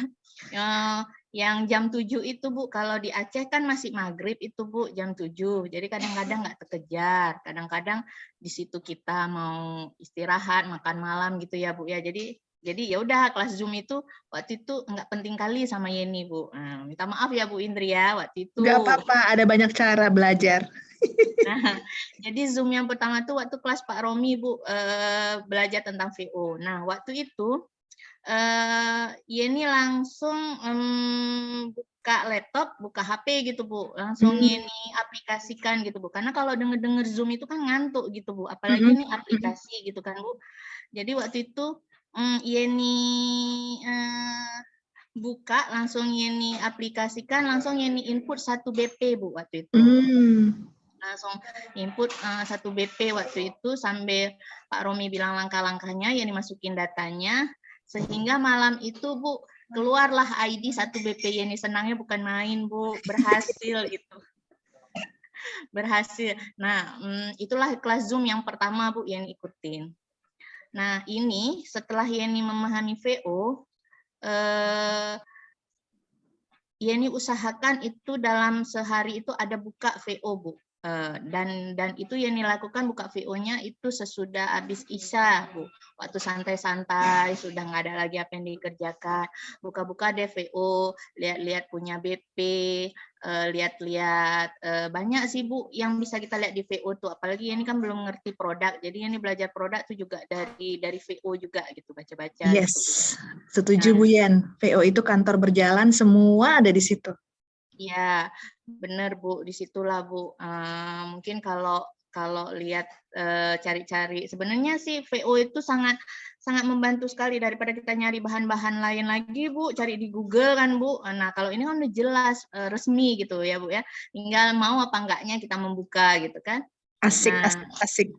yang jam 7 itu Bu, kalau di Aceh kan masih maghrib itu Bu, jam 7. Jadi kadang-kadang nggak terkejar, kadang-kadang di situ kita mau istirahat, makan malam gitu ya Bu ya. Jadi ya udah kelas Zoom itu waktu itu nggak penting kali sama Yeni Bu. Nah, minta maaf ya Bu Indri ya waktu itu. Nggak apa-apa, ada banyak cara belajar. Nah, jadi Zoom yang pertama tuh waktu kelas Pak Romi Bu belajar tentang VO. Nah, waktu itu Yeni langsung buka laptop, buka HP gitu Bu, langsung Yeni aplikasikan gitu Bu. Karena kalau denger-denger Zoom itu kan ngantuk gitu Bu, apalagi ini aplikasi gitu kan Bu. Jadi waktu itu Yeni buka, langsung Yeni aplikasikan, langsung Yeni input 1 BP Bu waktu itu. Langsung input 1 BP waktu itu sambil Pak Romi bilang langkah-langkahnya, Yeni masukin datanya, sehingga malam itu Bu keluarlah ID 1 BP. Yeni senangnya bukan main Bu, berhasil gitu. Berhasil. Nah, itulah kelas Zoom yang pertama Bu Yeni ikutin. Nah, ini setelah Yeni memahami VO, Yeni usahakan itu dalam sehari itu ada buka VO Bu. Dan itu yang dilakukan buka VO-nya itu sesudah habis Isya Bu. Waktu santai-santai sudah nggak ada lagi apa yang dikerjakan, buka-buka deh VO, lihat-lihat punya BP, lihat-lihat banyak sih Bu yang bisa kita lihat di VO tuh. Apalagi ini kan belum ngerti produk, jadi ini belajar produk tuh juga dari VO juga gitu, baca-baca. Yes, gitu. setuju Bu Yen. VO itu kantor berjalan, semua ada di situ. Iya, benar Bu, disitulah Bu. Mungkin kalau lihat cari-cari, sebenarnya sih VO itu sangat membantu sekali daripada kita nyari bahan-bahan lain lagi Bu, cari di Google kan Bu. Nah kalau ini kan udah jelas resmi gitu ya Bu ya, tinggal mau apa enggaknya kita membuka gitu kan. Asik, Nah, asik.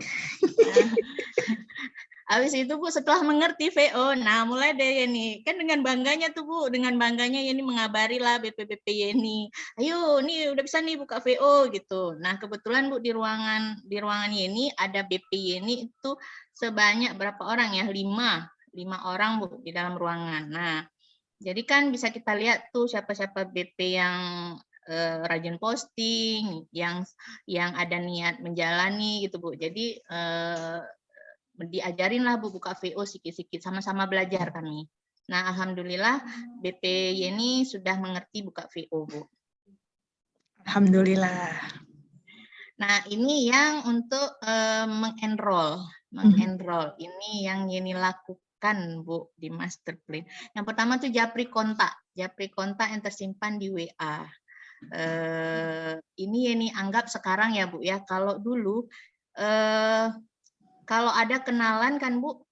habis itu Bu setelah mengerti VO, nah mulai deh Yeni, kan dengan bangganya tuh Bu, dengan bangganya Yeni mengabari lah BP Yeni, ayo nih udah bisa nih buka VO gitu. Nah kebetulan Bu di ruangan Yeni ada BP Yeni itu sebanyak berapa orang ya, 5 orang Bu di dalam ruangan. Nah jadi kan bisa kita lihat tuh siapa-siapa BP yang rajin posting, yang ada niat menjalani gitu Bu. Jadi diajarin lah Bu buka VO sikit-sikit, sama-sama belajar kami. Nah, alhamdulillah BP Yeni sudah mengerti buka VO Bu. Alhamdulillah. Nah, ini yang untuk mengenroll. Ini yang Yeni lakukan Bu di master plan. Yang pertama tuh japri kontak yang tersimpan di WA. Ini Yeni anggap sekarang ya Bu ya, kalau dulu kalau ada kenalan kan Bu,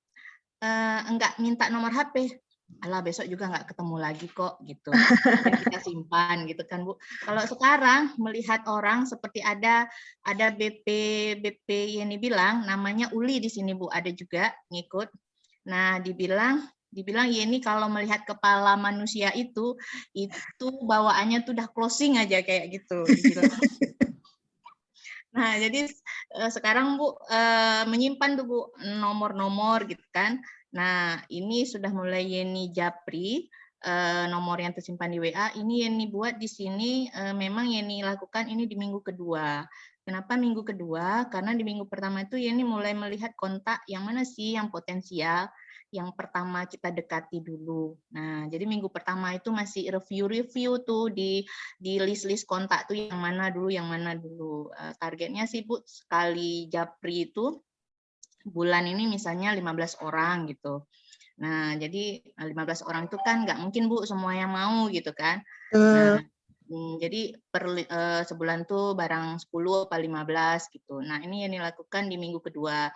enggak minta nomor HP, alah besok juga nggak ketemu lagi kok gitu. Yang kita simpan gitu kan Bu. Kalau sekarang melihat orang seperti ada BP yang dibilang namanya Uli di sini Bu, ada juga ngikut. Nah dibilang Yeni kalau melihat kepala manusia itu bawaannya tuh udah closing aja kayak gitu. Dibilang. Nah, jadi sekarang Bu menyimpan tuh Bu nomor-nomor gitu kan. Nah, ini sudah mulai Yeni japri nomor yang tersimpan di WA. Ini Yeni buat di sini memang Yeni lakukan ini di minggu kedua. Kenapa minggu kedua? Karena di minggu pertama itu Yeni mulai melihat kontak yang mana sih yang potensial, yang pertama kita dekati dulu. Nah, jadi minggu pertama itu masih review tuh di list-list kontak tuh yang mana dulu. Targetnya sih Bu sekali japri itu bulan ini misalnya 15 orang gitu. Nah, jadi 15 orang itu kan nggak mungkin Bu semua yang mau gitu kan. Nah, Jadi sebulan tuh barang 10 apa 15 gitu. Nah, ini yang dilakukan di minggu kedua.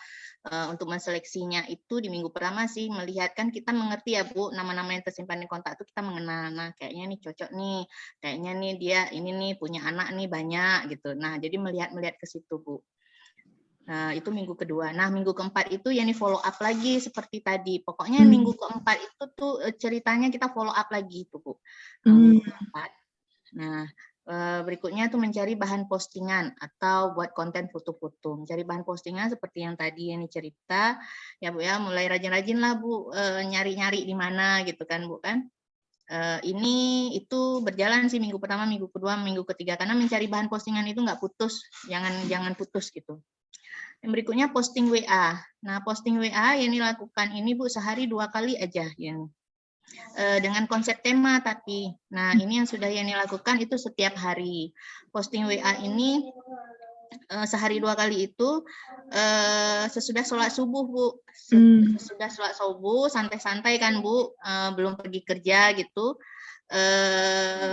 Untuk menseleksinya itu di minggu pertama sih melihat, kan kita mengerti ya Bu, nama-nama yang tersimpan di kontak itu kita mengenal. Nah, kayaknya nih cocok nih, kayaknya nih dia ini nih punya anak nih banyak gitu. Nah, jadi melihat ke situ Bu. Nah, itu minggu kedua. Nah, minggu keempat itu yang di follow up lagi seperti tadi. Pokoknya minggu keempat itu tuh ceritanya kita follow up lagi tuh Bu. Minggu keempat. Nah, berikutnya tuh mencari bahan postingan atau buat konten foto-foto. Mencari bahan postingan seperti yang tadi yang cerita, ya Bu ya, mulai rajin-rajin lah Bu, nyari-nyari di mana gitu kan Bu kan. Ini itu berjalan sih minggu pertama, minggu kedua, minggu ketiga, karena mencari bahan postingan itu nggak putus, jangan putus gitu. Yang berikutnya posting WA. Nah, posting WA yang dilakukan ini Bu sehari 2 kali aja ya. Dengan konsep tema tapi. Nah, ini yang sudah yang dilakukan itu setiap hari. Posting WA ini sehari 2 kali itu sesudah sholat subuh Bu. Sesudah sholat subuh santai-santai kan Bu, belum pergi kerja gitu.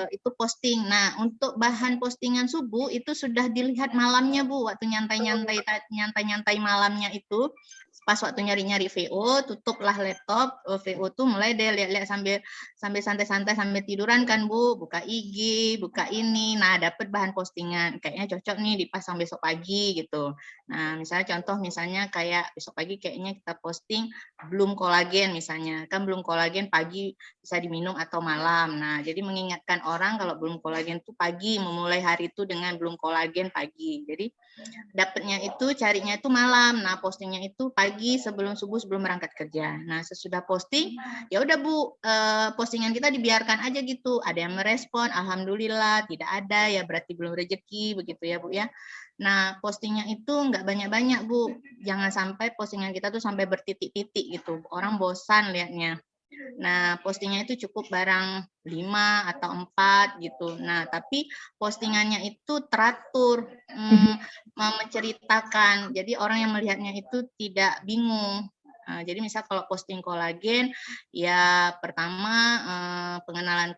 Itu posting. Nah, untuk bahan postingan subuh itu sudah dilihat malamnya Bu, waktu nyantai-nyantai malamnya itu pas waktu nyari-nyari VO, tutuplah laptop, VO tuh mulai deh lihat-lihat sambil santai-santai sambil tiduran kan Bu, buka IG, buka ini. Nah, dapat bahan postingan. Kayaknya cocok nih dipasang besok pagi gitu. Nah, misalnya kayak besok pagi kayaknya kita posting belum kolagen misalnya. Kan belum kolagen pagi bisa diminum atau malam. Nah, jadi mengingatkan orang kalau belum kolagen itu pagi, memulai hari itu dengan belum kolagen pagi. Jadi dapatnya itu carinya itu malam. Nah, postingnya itu pagi sebelum subuh sebelum berangkat kerja. Nah, sesudah posting, ya udah Bu, postingan kita dibiarkan aja gitu. Ada yang merespon, alhamdulillah, tidak ada ya berarti belum rezeki begitu ya Bu ya. Nah, postingnya itu nggak banyak-banyak Bu. Jangan sampai postingan kita tuh sampai bertitik-titik gitu. Orang bosan lihatnya. Nah, postingnya itu cukup barang 5 atau 4 gitu. Nah, tapi postingannya itu teratur, menceritakan. Jadi orang yang melihatnya itu tidak bingung. Jadi misal kalau posting kolagen, ya pertama pengenalan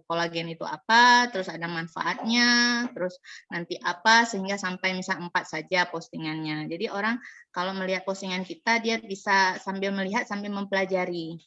kolagen itu apa, terus ada manfaatnya, terus nanti apa, sehingga sampai misal 4 saja postingannya. Jadi orang kalau melihat postingan kita, dia bisa sambil melihat, sambil mempelajari.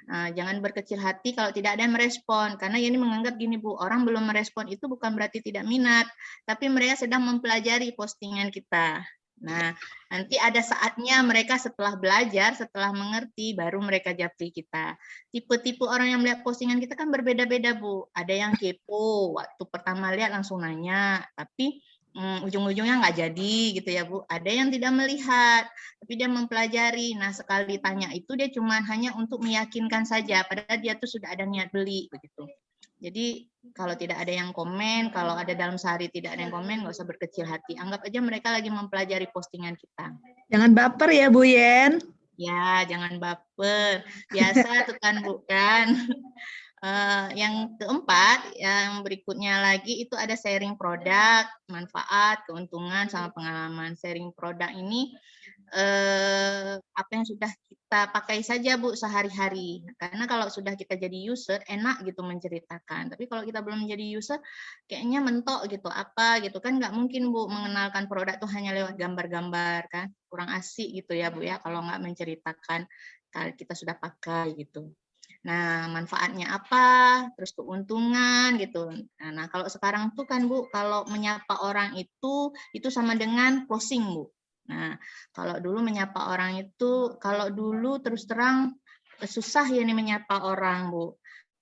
Jangan berkecil hati kalau tidak ada yang merespon, karena ini menganggap gini Bu, orang belum merespon itu bukan berarti tidak minat, tapi mereka sedang mempelajari postingan kita. Nah, nanti ada saatnya mereka setelah belajar, setelah mengerti, baru mereka japri kita. Tipe-tipe orang yang melihat postingan kita kan berbeda-beda Bu. Ada yang kepo, waktu pertama lihat langsung nanya, tapi ujung-ujungnya nggak jadi gitu ya Bu. Ada yang tidak melihat, tapi dia mempelajari. Nah, sekali tanya itu dia cuma hanya untuk meyakinkan saja, padahal dia tuh sudah ada niat beli begitu. Jadi kalau tidak ada yang komen, kalau ada dalam sehari tidak ada yang komen, nggak usah berkecil hati. Anggap aja mereka lagi mempelajari postingan kita. Jangan baper ya Bu Yen. Ya, jangan baper. Biasa tuh kan Bu kan. Yang keempat, yang berikutnya lagi itu ada sharing produk, manfaat, keuntungan, sama pengalaman. Sharing produk ini apa yang sudah kita pakai saja Bu sehari-hari. Karena kalau sudah kita jadi user, enak gitu menceritakan. Tapi kalau kita belum menjadi user, kayaknya mentok gitu, apa gitu kan nggak mungkin Bu mengenalkan produk tuh hanya lewat gambar-gambar kan, kurang asik gitu ya Bu ya kalau nggak menceritakan kalau kita sudah pakai gitu. Nah, manfaatnya apa, terus keuntungan gitu. Nah, kalau sekarang tuh kan Bu, kalau menyapa orang itu sama dengan closing Bu. Nah, kalau dulu menyapa orang itu, kalau dulu terus terang susah ya nih menyapa orang Bu.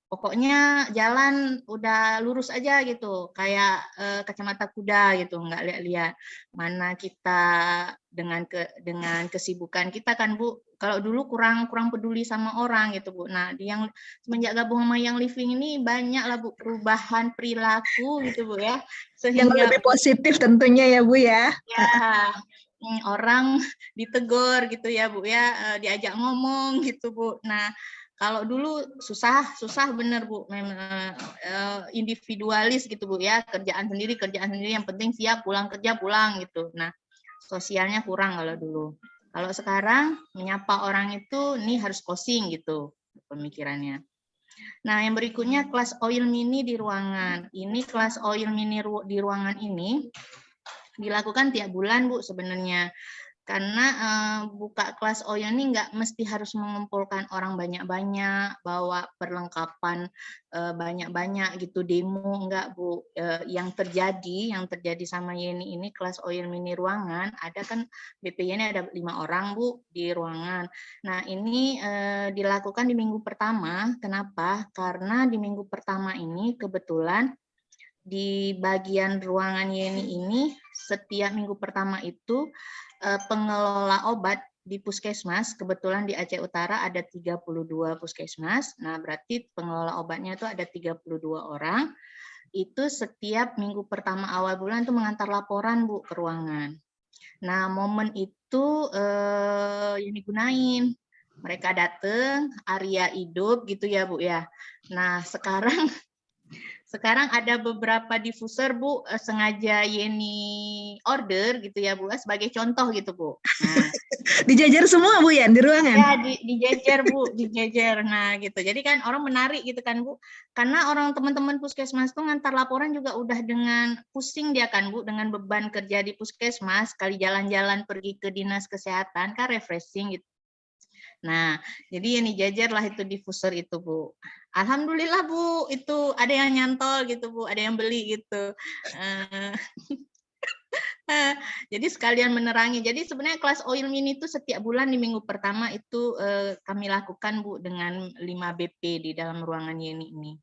Pokoknya jalan udah lurus aja gitu, kayak kacamata kuda gitu, nggak lihat-lihat mana kita dengan kesibukan kita kan Bu. Kalau dulu kurang peduli sama orang gitu Bu. Nah, yang semenjak gabung sama Young Living ini banyak lah Bu perubahan perilaku gitu Bu ya. Yang lebih positif tentunya ya Bu ya. Ya, orang ditegur gitu ya Bu ya, diajak ngomong gitu Bu. Nah, kalau dulu susah bener Bu, memang individualis gitu Bu ya, kerjaan sendiri yang penting siap pulang kerja pulang gitu. Nah, sosialnya kurang kalau dulu. Kalau sekarang menyapa orang itu nih harus closing gitu pemikirannya. Nah, yang berikutnya kelas oil mini di ruangan. Ini kelas oil mini di ruangan ini dilakukan tiap bulan, Bu, sebenarnya. Karena buka kelas oil ini nggak mesti harus mengumpulkan orang banyak-banyak, bawa perlengkapan banyak-banyak gitu, demo, enggak, Bu. Yang terjadi sama Yeni ini kelas oil mini ruangan, ada kan BP Yeni ada 5 orang, Bu, di ruangan. Nah, ini dilakukan di minggu pertama. Kenapa? Karena di minggu pertama ini kebetulan di bagian ruangan Yeni ini setiap minggu pertama itu pengelola obat di puskesmas, kebetulan di Aceh Utara ada 32 puskesmas, nah berarti pengelola obatnya itu ada 32 orang, itu setiap minggu pertama awal bulan itu mengantar laporan, Bu, ke ruangan. Nah, momen itu yang digunain. Mereka datang, area hidup gitu ya, Bu ya. Nah, sekarang ada beberapa diffuser, Bu, sengaja Yeni order gitu ya, Bu, sebagai contoh gitu, Bu. Nah, Dijajar semua, Bu, ya, di ruangan? ya, dijejer, Bu, dijejer. Nah, gitu. Jadi kan orang menarik gitu kan, Bu. Karena orang teman-teman puskesmas tuh ngantar laporan juga udah dengan pusing dia kan, Bu, dengan beban kerja di puskesmas, kali jalan-jalan pergi ke dinas kesehatan, kan refreshing gitu. Nah, jadi yang dijajar lah itu diffuser itu, Bu. Alhamdulillah, Bu, itu ada yang nyantol gitu, Bu, ada yang beli gitu. Jadi sekalian menerangi. Jadi sebenarnya kelas oil mini itu setiap bulan di minggu pertama itu kami lakukan, Bu, dengan 5 BP di dalam ruangan Yeni ini.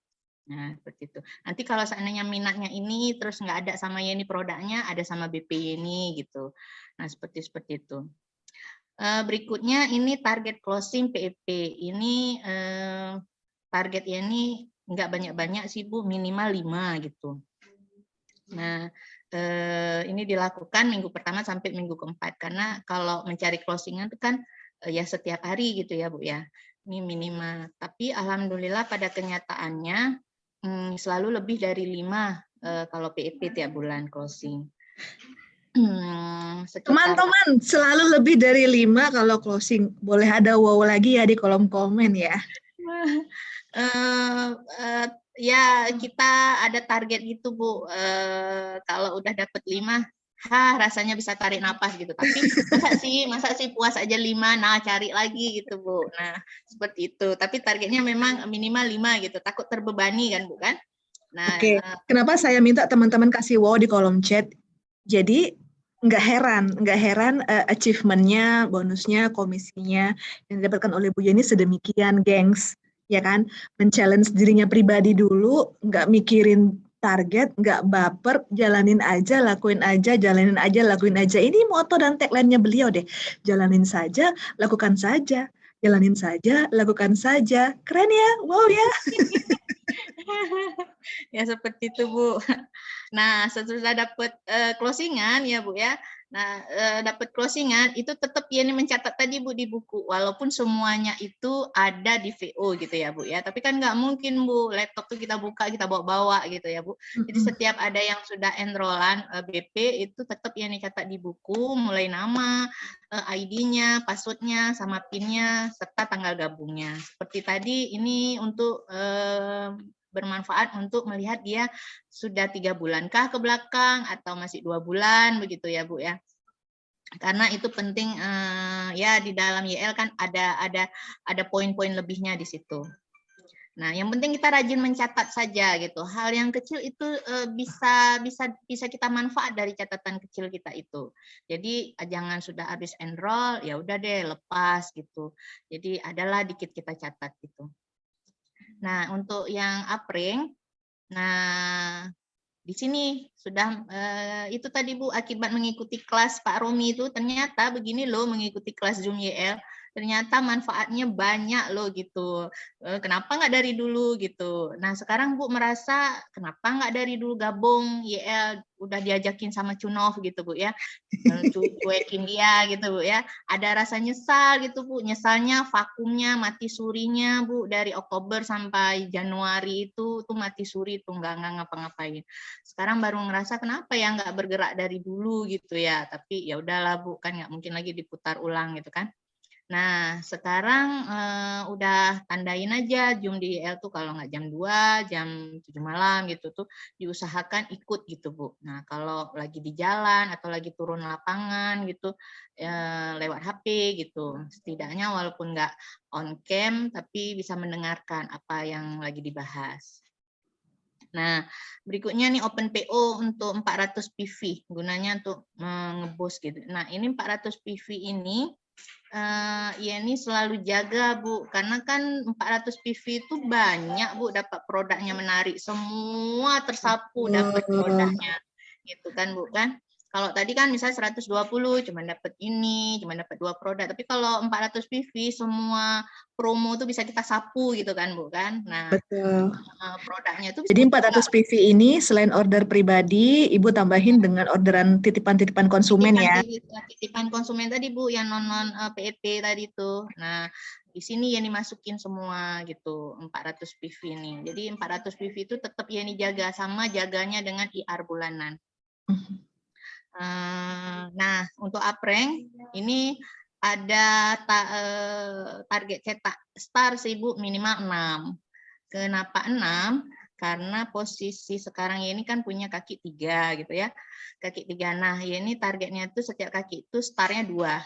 Nah, seperti itu. Nanti kalau seandainya minatnya ini terus nggak ada sama Yeni produknya, ada sama BP Yeni gitu. Nah, seperti itu. Berikutnya ini target closing PEP. Ini targetnya ini nggak banyak-banyak sih, Bu, minimal 5 gitu. Nah, ini dilakukan minggu pertama sampai minggu keempat. Karena kalau mencari closingan itu kan ya setiap hari gitu ya, Bu ya. Ini minimal. Tapi alhamdulillah pada kenyataannya selalu lebih dari 5 kalau PEP tiap bulan closing. Teman-teman, selalu lebih dari 5 kalau closing. Boleh ada wow lagi ya di kolom komen ya. Ya, kita ada target gitu, Bu. Kalau udah dapet 5, rasanya bisa tarik napas gitu. Tapi masa sih puas aja 5, nah cari lagi gitu, Bu. Nah, seperti itu. Tapi targetnya memang minimal 5 gitu. Takut terbebani kan, Bu kan? Nah, Oke, kenapa saya minta teman-teman kasih wow di kolom chat? Jadi nggak heran achievement-nya, bonusnya, komisinya yang didapatkan oleh Bu Yeni sedemikian, gengs, ya kan? Men-challenge dirinya pribadi dulu, nggak mikirin target, nggak baper, jalanin aja, lakuin aja, jalanin aja, lakuin aja. Ini moto dan tagline-nya beliau deh. Jalanin saja, lakukan saja. Jalanin saja, lakukan saja. Keren ya? Wow ya. ya seperti itu, Bu. Nah, setelah dapat closingan ya, Bu ya. Nah, dapat closingan itu tetap Yeni mencatat tadi, Bu, di buku. Walaupun semuanya itu ada di VO gitu ya, Bu ya. Tapi kan nggak mungkin, Bu, laptop tuh kita buka, kita bawa-bawa gitu ya, Bu. Jadi setiap ada yang sudah enrollan BP itu tetap Yeni catat di buku, mulai nama, ID-nya, password-nya, sama PIN-nya, serta tanggal gabungnya. Seperti tadi, ini untuk bermanfaat untuk melihat dia sudah 3 bulankah ke belakang atau masih 2 bulan begitu ya, Bu ya. Karena itu penting ya di dalam YL kan ada poin-poin lebihnya di situ. Nah, yang penting kita rajin mencatat saja gitu. Hal yang kecil itu bisa kita manfaat dari catatan kecil kita itu. Jadi jangan sudah habis enroll ya udah deh lepas gitu. Jadi adalah dikit kita catat gitu. Nah, untuk yang Apreng, nah di sini sudah itu tadi, Bu, akibat mengikuti kelas Pak Romi itu ternyata begini loh mengikuti kelas Zoom YL. Ternyata manfaatnya banyak loh gitu. Kenapa nggak dari dulu gitu. Nah, sekarang Bu merasa kenapa nggak dari dulu gabung YL, udah diajakin sama Cunov gitu, Bu ya. Cuekin dia gitu, Bu ya. Ada rasa nyesal gitu, Bu. Nyesalnya vakumnya, mati surinya, Bu, dari Oktober sampai Januari itu tuh mati suri tuh nggak ngapa-ngapain. Sekarang baru ngerasa kenapa ya nggak bergerak dari dulu gitu ya. Tapi ya udahlah, Bu, kan nggak mungkin lagi diputar ulang gitu kan. Nah, sekarang udah tandain aja Zoom di IEL tuh kalau nggak jam 2, jam 7 malam gitu tuh diusahakan ikut gitu, Bu. Nah, kalau lagi di jalan atau lagi turun lapangan gitu lewat HP gitu. Setidaknya walaupun nggak on cam tapi bisa mendengarkan apa yang lagi dibahas. Nah, berikutnya nih Open PO untuk 400 PV, gunanya untuk nge-boost gitu. Nah, ini 400 PV ini ini selalu jaga Bu, karena kan 400 PV itu banyak Bu, dapat produknya menarik, semua tersapu dapat produknya, gitu kan Bu kan. Kalau tadi kan misalnya 120 cuma dapat ini, cuma dapat 2 produk, tapi kalau 400 PV semua promo tuh bisa kita sapu gitu kan Bu kan. Nah, Betul. produknya itu Jadi 400 PV ini selain order pribadi, Ibu tambahin dengan orderan titipan-titipan konsumen ya. titipan konsumen tadi Bu yang non PET tadi tuh. Nah, di sini yang dimasukin semua gitu 400 PV ini. Jadi 400 PV itu tetap yang dijaga sama jaganya dengan IR bulanan. Nah, untuk Apreng ini ada target cetak star sih Bu minimal 6. Kenapa 6? Karena posisi sekarang ini kan punya kaki 3 gitu ya. Kaki 3. Nah, ini targetnya itu setiap kaki itu startnya 2.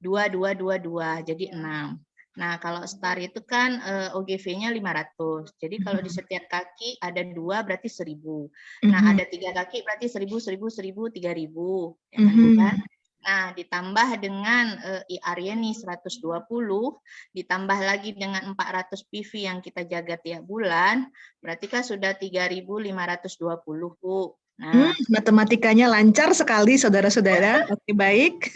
2, 2, 2, 2, jadi 6. Nah, kalau star itu kan OGV-nya 500. Jadi kalau di setiap kaki ada 2 berarti 1000. Nah, ada 3 kaki berarti 1000, 1000, 1000, 3000. Ya kan, bukan? Nah, ditambah dengan IR-nya nih 120, ditambah lagi dengan 400 PV yang kita jaga tiap bulan, berarti kan sudah 3.520, Bu. Nah, Matematikanya lancar sekali, saudara-saudara. Oke, baik.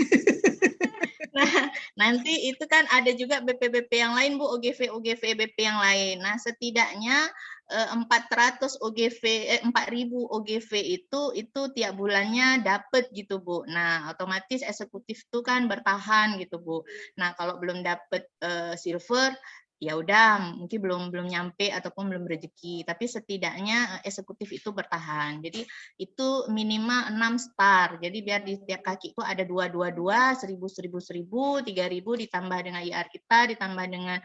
Nah, nanti itu kan ada juga BP-BP yang lain, Bu, OGV BP yang lain. Nah, setidaknya 400 OGV 4.000 OGV itu tiap bulannya dapat gitu, Bu. Nah, otomatis eksekutif itu kan bertahan gitu, Bu. Nah, kalau belum dapat silver ya udah mungkin belum nyampe ataupun belum rezeki, tapi setidaknya eksekutif itu bertahan. Jadi itu minimal 6 star. Jadi biar di setiap kaki itu ada 2, 2, 2, 1000, 1000, 1000, 3000 ditambah dengan IR kita, ditambah dengan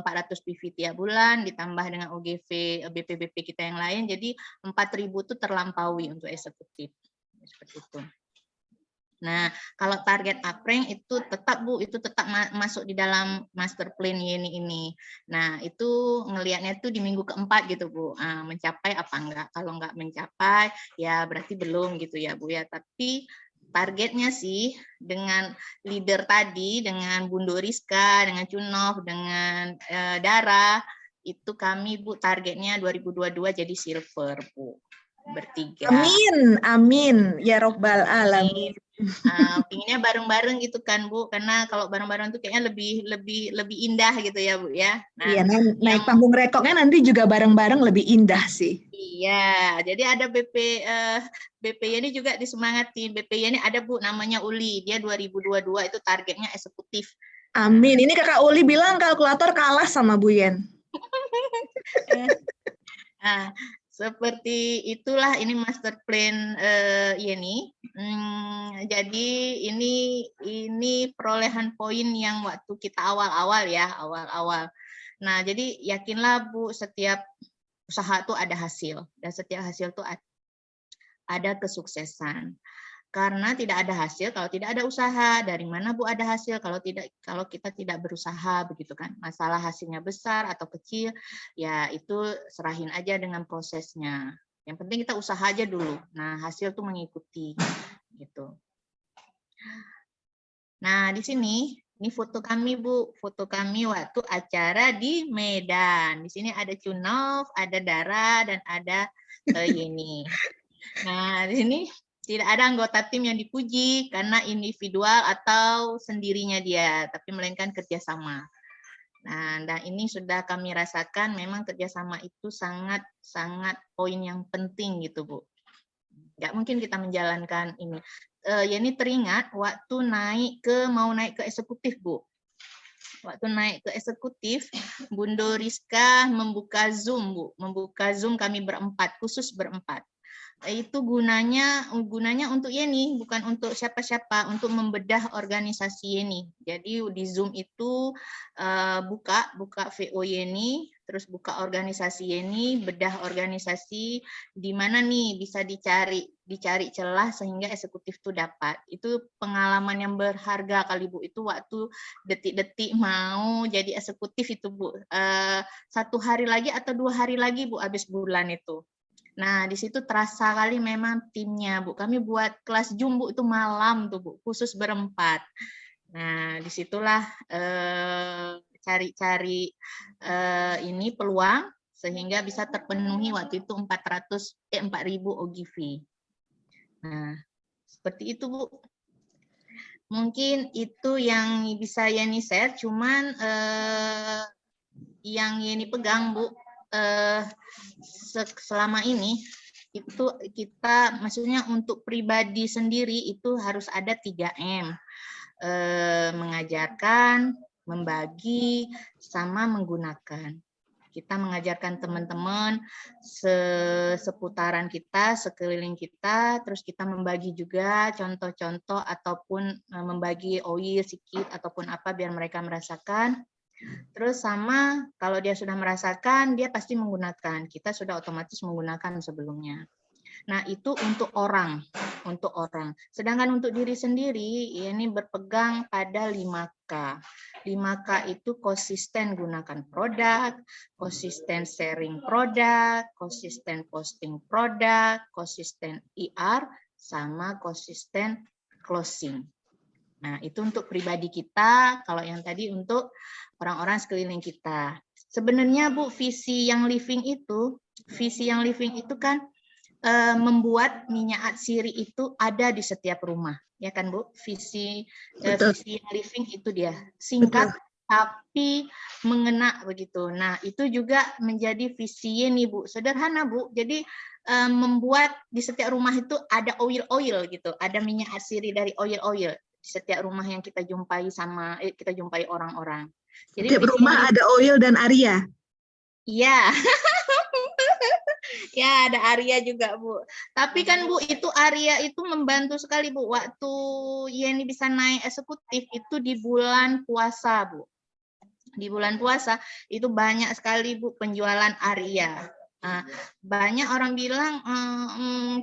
400 PV tiap bulan, ditambah dengan OGV BP-BP kita yang lain. Jadi 4000 itu terlampaui untuk eksekutif. Seperti itu. Nah, kalau target Apreng itu tetap Bu, itu tetap masuk di dalam master plan Yeni ini. Nah, itu ngelihatnya tuh di minggu keempat gitu Bu, mencapai apa enggak. Kalau enggak mencapai, ya berarti belum gitu ya Bu ya. Tapi targetnya sih dengan leader tadi, dengan Bundu Rizka, dengan Cunov, dengan Dara, itu kami Bu targetnya 2022 jadi silver Bu. Bertiga. Amin, amin. Ya Robbal Alamin. Pinginnya bareng-bareng gitu kan Bu, karena kalau bareng-bareng tuh kayaknya lebih indah gitu ya Bu ya. Nah, Iya, naik panggung rekoknya nanti juga bareng-bareng lebih indah sih. Iya, jadi ada BP ini juga disemangatin. BP ini ada Bu namanya Uli, dia 2022 itu targetnya eksekutif. Amin. Ini Kakak Uli bilang kalkulator kalah sama Bu Yen. Nah, seperti itulah ini master plan Yeni. Jadi ini perolehan poin yang waktu kita awal-awal ya, awal-awal. Nah, jadi yakinlah Bu, setiap usaha itu ada hasil dan setiap hasil itu ada kesuksesan. Karena tidak ada hasil kalau tidak ada usaha. Dari mana Bu ada hasil kalau kita tidak berusaha begitu kan. Masalah hasilnya besar atau kecil ya itu serahin aja dengan prosesnya. Yang penting kita usaha aja dulu. Nah, hasil tuh mengikuti gitu. Nah, di sini ini foto kami Bu, foto kami waktu acara di Medan. Di sini ada Cunov, ada Dara dan ada Yeni. Nah, di sini tidak ada anggota tim yang dipuji karena individual atau sendirinya dia, tapi melainkan kerjasama. Nah, dan ini sudah kami rasakan memang kerjasama itu sangat poin yang penting gitu Bu. Nggak mungkin kita menjalankan ini. ini teringat waktu mau naik ke eksekutif Bu. Waktu naik ke eksekutif, Bundo Rizka membuka Zoom Bu, membuka Zoom kami berempat, khusus berempat. itu gunanya untuk Yeni, bukan untuk siapa-siapa, untuk membedah organisasi Yeni. Jadi di Zoom itu buka VO Yeni, terus buka organisasi Yeni, bedah organisasi di mana nih bisa dicari celah sehingga eksekutif itu dapat. Itu pengalaman yang berharga kali Bu, itu waktu detik-detik mau jadi eksekutif itu Bu. 1 hari lagi atau 2 hari lagi Bu, habis bulan itu. Nah, di situ terasa kali memang timnya, Bu. Kami buat kelas Zoom, Bu, itu malam tuh, Bu, khusus berempat. Nah, disitulah cari-cari ini peluang sehingga bisa terpenuhi waktu itu 4.000 OGV. Nah, seperti itu, Bu. Mungkin itu yang bisa Yeni share, cuman yang Yeni pegang, Bu, selama ini itu kita, maksudnya untuk pribadi sendiri itu harus ada 3M, mengajarkan, membagi, sama menggunakan. Kita mengajarkan teman-teman seputaran kita, sekeliling kita, terus kita membagi juga contoh-contoh ataupun membagi oil sedikit ataupun apa biar mereka merasakan. Terus sama kalau dia sudah merasakan, dia pasti menggunakan. Kita sudah otomatis menggunakan sebelumnya. Nah, itu untuk orang. Sedangkan untuk diri sendiri, ini berpegang pada 5K. 5K itu konsisten gunakan produk, konsisten sharing produk, konsisten posting produk, konsisten IR, sama konsisten closing. Nah, itu untuk pribadi kita, kalau yang tadi untuk orang-orang sekeliling kita. Sebenarnya Bu, visi yang living itu kan membuat minyak atsiri itu ada di setiap rumah, ya kan Bu? Visi yang living itu dia, singkat tapi mengena begitu. Nah, itu juga menjadi visi nih Bu, sederhana Bu. Jadi membuat di setiap rumah itu ada oil gitu, ada minyak atsiri dari oil di setiap rumah yang kita jumpai orang-orang. Jadi setiap rumah ada oil dan Arya. Iya. Ya, ada Arya juga, Bu. Tapi kan, Bu, itu Arya itu membantu sekali, Bu. Waktu Yeni bisa naik eksekutif itu di bulan puasa, Bu. Di bulan puasa itu banyak sekali, Bu, penjualan Arya. Nah, banyak orang bilang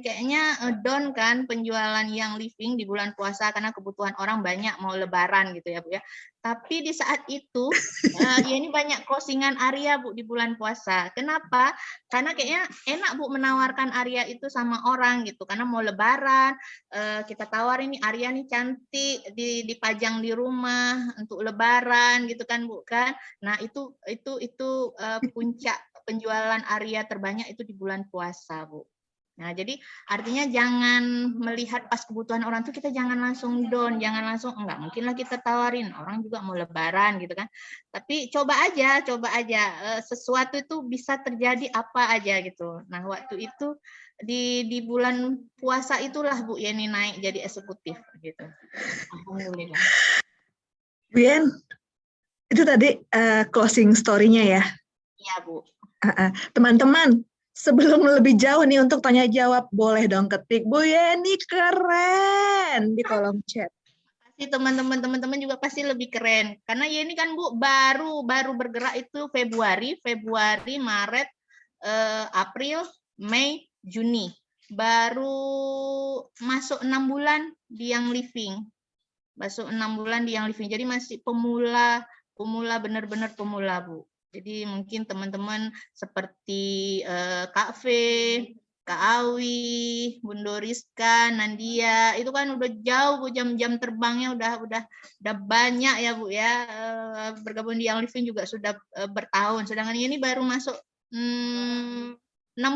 kayaknya down kan penjualan yang living di bulan puasa karena kebutuhan orang banyak mau lebaran gitu ya Bu ya. Tapi di saat itu ya ini banyak closingan Arya Bu di bulan puasa. Kenapa? Karena kayaknya enak Bu menawarkan Arya itu sama orang gitu. Karena mau lebaran kita tawarin nih Arya nih cantik dipajang di rumah untuk lebaran gitu kan Bu kan. Nah, itu puncak penjualan Arya terbanyak itu di bulan puasa, Bu. Nah, jadi artinya jangan melihat pas kebutuhan orang tuh kita jangan langsung down, jangan langsung enggak mungkin lah kita tawarin, orang juga mau lebaran gitu kan. Tapi coba aja sesuatu itu bisa terjadi apa aja gitu. Nah, waktu itu di bulan puasa itulah Bu Yeni naik jadi eksekutif gitu. Alhamdulillah. Bien, itu tadi closing story-nya ya. Iya, Bu. Teman-teman, sebelum lebih jauh nih untuk tanya jawab, boleh dong ketik Bu Yeni keren di kolom chat. Pasti teman-teman juga pasti lebih keren karena Yeni kan Bu baru bergerak itu Februari, Maret, April, Mei, Juni. Baru masuk 6 bulan di yang living. Jadi masih pemula benar-benar pemula Bu. Jadi mungkin teman-teman seperti Kak V, Kak Awi, Bunda Rizka, Nandia, itu kan udah jauh Bu jam-jam terbangnya udah banyak ya Bu ya. Bergabung di Young Living juga sudah bertahun. Sedangkan ini baru masuk 6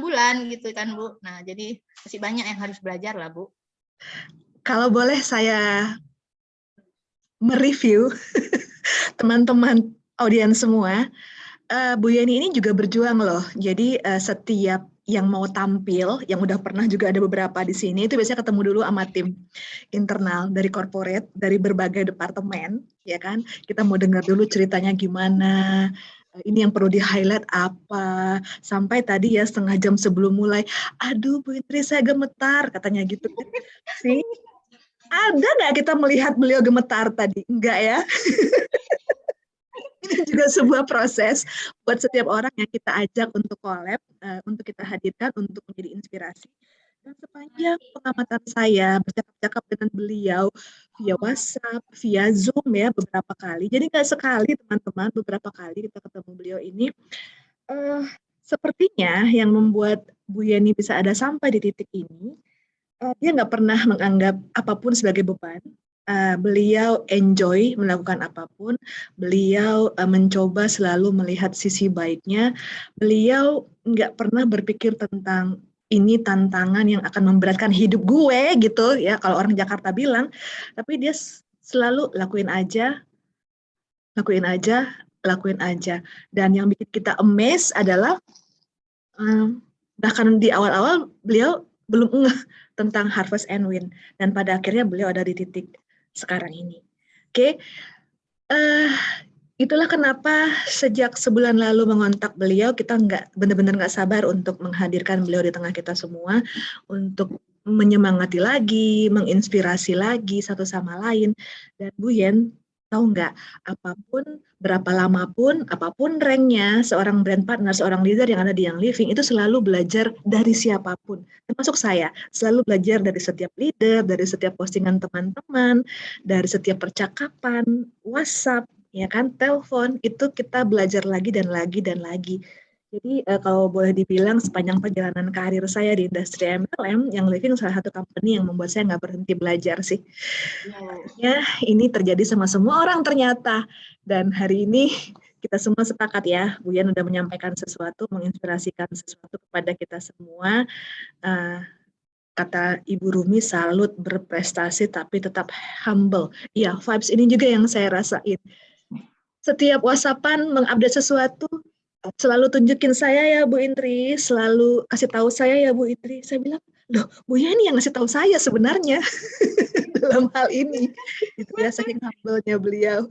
bulan gitu kan Bu. Nah, jadi masih banyak yang harus belajar lah Bu. Kalau boleh saya mereview teman-teman audiens semua, Bu Yeni ini juga berjuang loh. Jadi setiap yang mau tampil, yang udah pernah juga ada beberapa di sini, itu biasanya ketemu dulu sama tim internal dari corporate, dari berbagai departemen, ya kan? Kita mau dengar dulu ceritanya gimana, ini yang perlu di-highlight apa, sampai tadi ya setengah jam sebelum mulai, aduh Bu Indri saya gemetar, katanya gitu kan. Sih, ada nggak kita melihat beliau gemetar tadi? Enggak ya? Ini juga sebuah proses buat setiap orang yang kita ajak untuk collab, untuk kita hadirkan, untuk menjadi inspirasi. Dan sepanjang pengamatan saya bercakap-cakap dengan beliau via WhatsApp, via Zoom ya beberapa kali. Jadi nggak sekali teman-teman, beberapa kali kita ketemu beliau ini. Uh, Sepertinya yang membuat Bu Yeni bisa ada sampai di titik ini, dia nggak pernah menganggap apapun sebagai beban. Beliau enjoy melakukan apapun. Beliau mencoba selalu melihat sisi baiknya. Beliau nggak pernah berpikir tentang ini tantangan yang akan memberatkan hidup gue gitu ya kalau orang Jakarta bilang. Tapi dia selalu lakuin aja, lakuin aja, lakuin aja. Dan yang bikin kita amazed adalah bahkan di awal-awal beliau belum ngeh tentang Harvest and Win, dan pada akhirnya beliau ada di titik sekarang ini. Oke, itulah kenapa sejak sebulan lalu mengontak beliau, kita benar-benar nggak sabar untuk menghadirkan beliau di tengah kita semua, untuk menyemangati lagi, menginspirasi lagi satu sama lain. Dan Bu Yen, tahu nggak, berapa lama pun, apapun ranknya, seorang brand partner, seorang leader yang ada di Young Living, itu selalu belajar dari siapapun. Termasuk saya, selalu belajar dari setiap leader, dari setiap postingan teman-teman, dari setiap percakapan, WhatsApp, ya kan, telepon, itu kita belajar lagi dan lagi dan lagi. Jadi kalau boleh dibilang sepanjang perjalanan karir saya di industri MLM, Young Living salah satu company yang membuat saya nggak berhenti belajar sih. Ya, ini terjadi sama semua orang ternyata. Dan hari ini kita semua sepakat ya, Bu Yan udah menyampaikan sesuatu, menginspirasikan sesuatu kepada kita semua. Kata Ibu Rumi, salut, berprestasi tapi tetap humble. Iya, vibes ini juga yang saya rasain. Setiap WhatsAppan mengupdate sesuatu, selalu tunjukin saya ya Bu Indri, selalu kasih tahu saya ya Bu Indri. Saya bilang, loh Bu Yani yang ngasih tahu saya sebenarnya dalam hal ini. Itu ya, saking humble-nya beliau.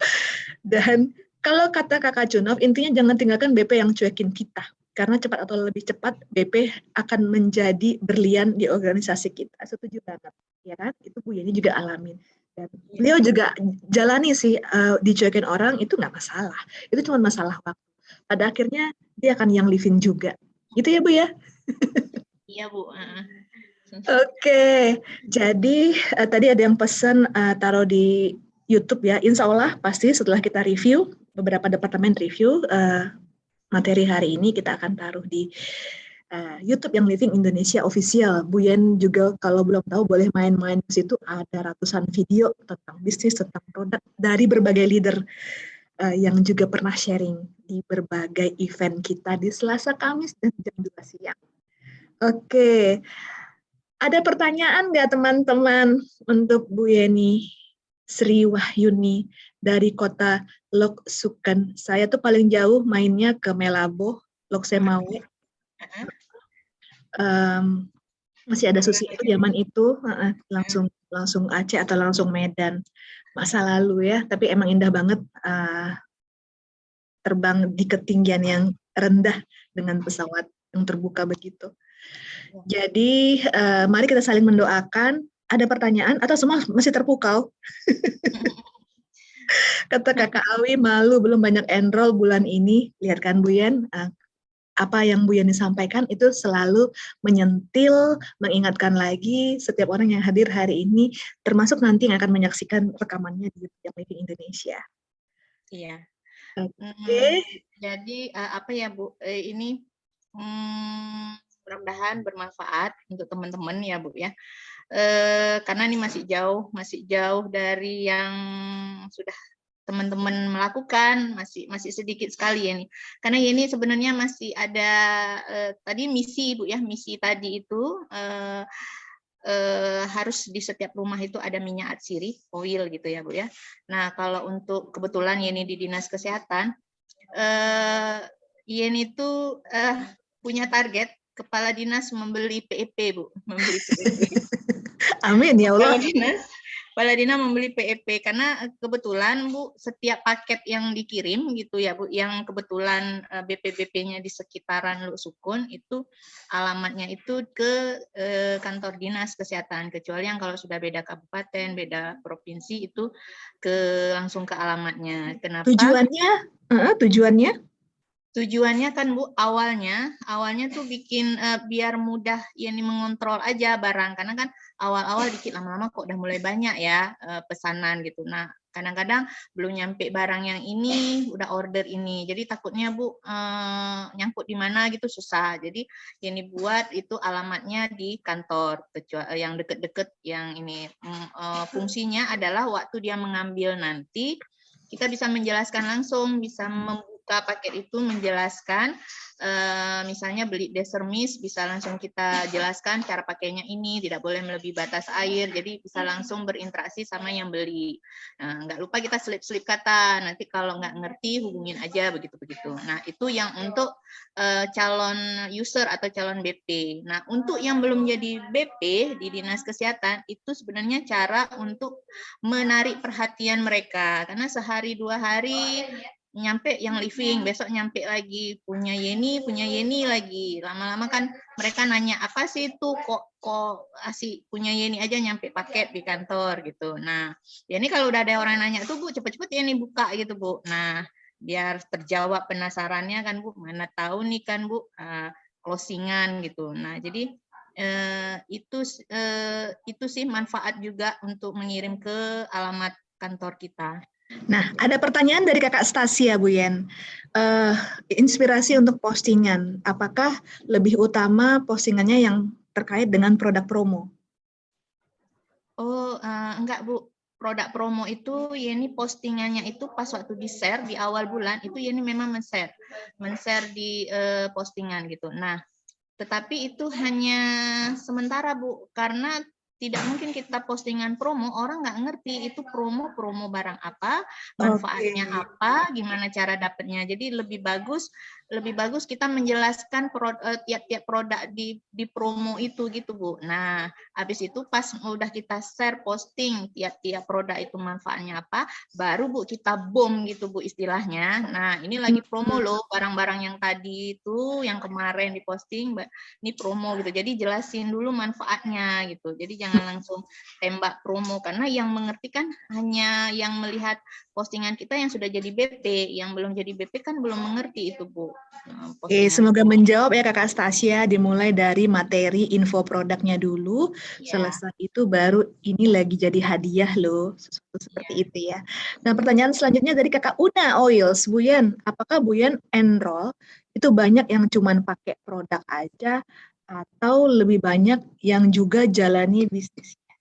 Dan kalau kata Kakak Junov, intinya jangan tinggalkan BP yang cuekin kita. Karena cepat atau lebih cepat BP akan menjadi berlian di organisasi kita. Setuju banget, ya kan? Itu Bu Yani juga alamin. Dan beliau juga jalani sih, dicuekin orang itu nggak masalah. Itu cuma masalah waktu. Pada akhirnya dia akan Young Living juga. Gitu ya Bu ya? Iya Bu. Oke, jadi tadi ada yang pesan taruh di YouTube ya. Insya Allah pasti setelah kita review, beberapa departemen review, materi hari ini kita akan taruh di YouTube Young Living Indonesia Official. Bu Yen juga kalau belum tahu boleh main-main di situ, ada ratusan video tentang bisnis, tentang produk dari berbagai leader yang juga pernah sharing di berbagai event kita di Selasa, Kamis, dan jam 2 siang. Oke, ada pertanyaan nggak teman-teman untuk Bu Yeni Sri Wahyuni dari kota Loksuken? Saya tuh paling jauh mainnya ke Melabo, Loksemawe. Masih ada Susi itu zaman itu, langsung Aceh atau langsung Medan. Masa lalu ya, tapi emang indah banget terbang di ketinggian yang rendah dengan pesawat yang terbuka begitu. Jadi mari kita saling mendoakan. Ada pertanyaan atau semua masih terpukau? Kata Kakak Awi, malu belum banyak enroll bulan ini. Lihat kan Bu Yen, apa yang Bu Yen disampaikan itu selalu menyentil, mengingatkan lagi setiap orang yang hadir hari ini, termasuk nanti yang akan menyaksikan rekamannya di YouTube Young Living Indonesia. Iya. Oke. Jadi apa ya Bu, ini mudah-mudahan bermanfaat untuk teman-teman ya Bu ya. Karena ini masih jauh dari yang sudah teman-teman melakukan, masih sedikit sekali ya nih. Karena ini sebenarnya masih ada tadi misi Bu ya, misi tadi itu harus di setiap rumah itu ada minyak atsiri, oil gitu ya Bu ya. Nah kalau untuk kebetulan Yeni di Dinas Kesehatan, Yeni itu punya target Kepala Dinas membeli PEP Bu, membeli PEP. Amin ya Allah. Kepala Dinas membeli PEP karena kebetulan Bu setiap paket yang dikirim gitu ya Bu, yang kebetulan BP-BP-nya di sekitaran Luk Sukun itu alamatnya itu ke kantor Dinas Kesehatan, kecuali yang kalau sudah beda kabupaten, beda provinsi itu langsung ke alamatnya. Kenapa? Tujuannya? Tujuannya kan Bu, awalnya tuh bikin biar mudah ini mengontrol aja barang, karena kan awal-awal dikit, lama-lama kok udah mulai banyak ya pesanan gitu. Nah kadang-kadang belum nyampe barang yang ini udah order ini, jadi takutnya Bu nyangkut di mana gitu susah. Jadi yang dibuat itu alamatnya di kantor, yang deket-deket yang ini. Fungsinya adalah waktu dia mengambil nanti kita bisa menjelaskan langsung, bisa membuka paket itu menjelaskan, misalnya beli Desermis bisa langsung kita jelaskan cara pakainya ini, tidak boleh melebihi batas air, jadi bisa langsung berinteraksi sama yang beli. Nah, nggak lupa kita selip-selip kata, nanti kalau nggak ngerti hubungin aja begitu-begitu. Nah itu yang untuk calon user atau calon BP. Nah untuk yang belum jadi BP di Dinas Kesehatan itu sebenarnya cara untuk menarik perhatian mereka, karena sehari 2 hari nyampe yang living, besok nyampe lagi punya Yeni lagi. Lama-lama kan mereka nanya apa sih itu, kok asik punya Yeni aja nyampe paket di kantor gitu. Nah, ya ini kalau udah ada orang nanya tuh Bu, cepet-cepet Yeni buka gitu Bu. Nah, biar terjawab penasarannya kan Bu, mana tahu nih kan Bu closingan gitu. Nah, jadi itu sih manfaat juga untuk mengirim ke alamat kantor kita. Nah, ada pertanyaan dari Kakak Stasia, Bu Yen. Inspirasi untuk postingan, apakah lebih utama postingannya yang terkait dengan produk promo? Oh, enggak Bu. Produk promo itu Yeni postingannya itu pas waktu di-share di awal bulan, itu Yeni memang men-share di postingan gitu. Nah, tetapi itu hanya sementara Bu, karena tidak mungkin kita postingan promo, orang nggak ngerti itu promo barang apa, manfaatnya apa, gimana cara dapatnya. Jadi lebih bagus kita menjelaskan tiap-tiap produk di promo itu gitu Bu. Nah, habis itu pas udah kita share posting tiap-tiap produk itu manfaatnya apa, baru Bu kita bom gitu Bu istilahnya. Nah, ini lagi promo loh barang-barang yang tadi itu yang kemarin diposting, ini promo gitu. Jadi jelasin dulu manfaatnya gitu. Jadi jangan langsung tembak promo, karena yang mengerti kan hanya yang melihat postingan kita yang sudah jadi BP, yang belum jadi BP kan belum mengerti itu Bu. Semoga menjawab ya Kakak Stasia, dimulai dari materi info produknya dulu, selesai itu baru ini lagi jadi hadiah loh, seperti itu ya. Nah pertanyaan selanjutnya dari Kakak Una Oils, Bu Yen, apakah Bu Yen enroll itu banyak yang cuman pakai produk aja atau lebih banyak yang juga jalani bisnisnya?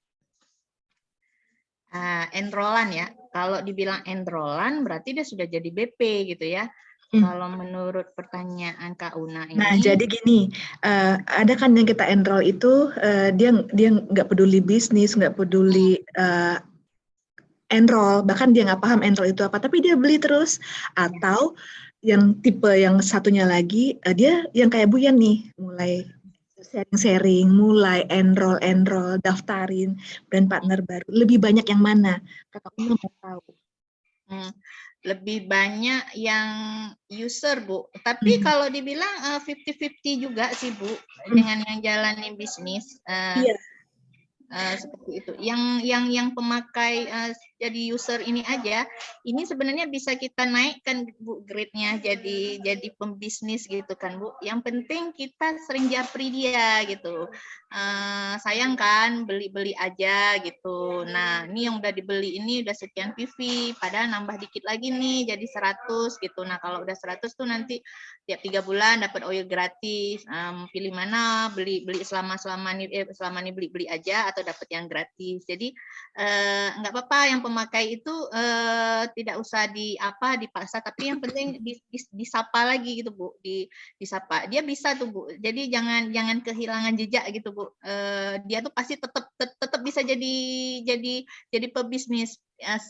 Enrollan ya, kalau dibilang enrollan berarti dia sudah jadi BP gitu ya. Kalau menurut pertanyaan Kak Una ini. Nah, jadi gini, ada kan yang kita enroll itu dia nggak peduli bisnis, nggak peduli enroll, bahkan dia nggak paham enroll itu apa, tapi dia beli terus. Atau yang tipe yang satunya lagi, dia yang kayak Bu Yan nih, mulai sharing-sharing, mulai enroll, daftarin brand partner baru. Lebih banyak yang mana? Kakak Una mau tahu. Lebih banyak yang user Bu, tapi kalau dibilang 50-50 juga sih Bu, dengan yang jalani bisnis. Seperti itu. Yang pemakai jadi user ini aja, ini sebenarnya bisa kita naikkan Bu grade-nya jadi pembisnis gitu kan Bu. Yang penting kita sering japri dia gitu. Sayang kan beli aja gitu. Nah, ini yang udah dibeli ini udah sekian PV, padahal nambah dikit lagi nih jadi 100 gitu. Nah, kalau udah 100 tuh nanti tiap 3 bulan dapat oil gratis. Pilih mana, beli selama ini beli aja atau dapat yang gratis. Jadi nggak apa-apa yang pemakai itu tidak usah dipaksa, tapi yang penting disapa lagi gitu Bu, disapa. Dia bisa tuh Bu. Jadi jangan kehilangan jejak gitu Bu. Dia tuh pasti tetap bisa jadi pebisnis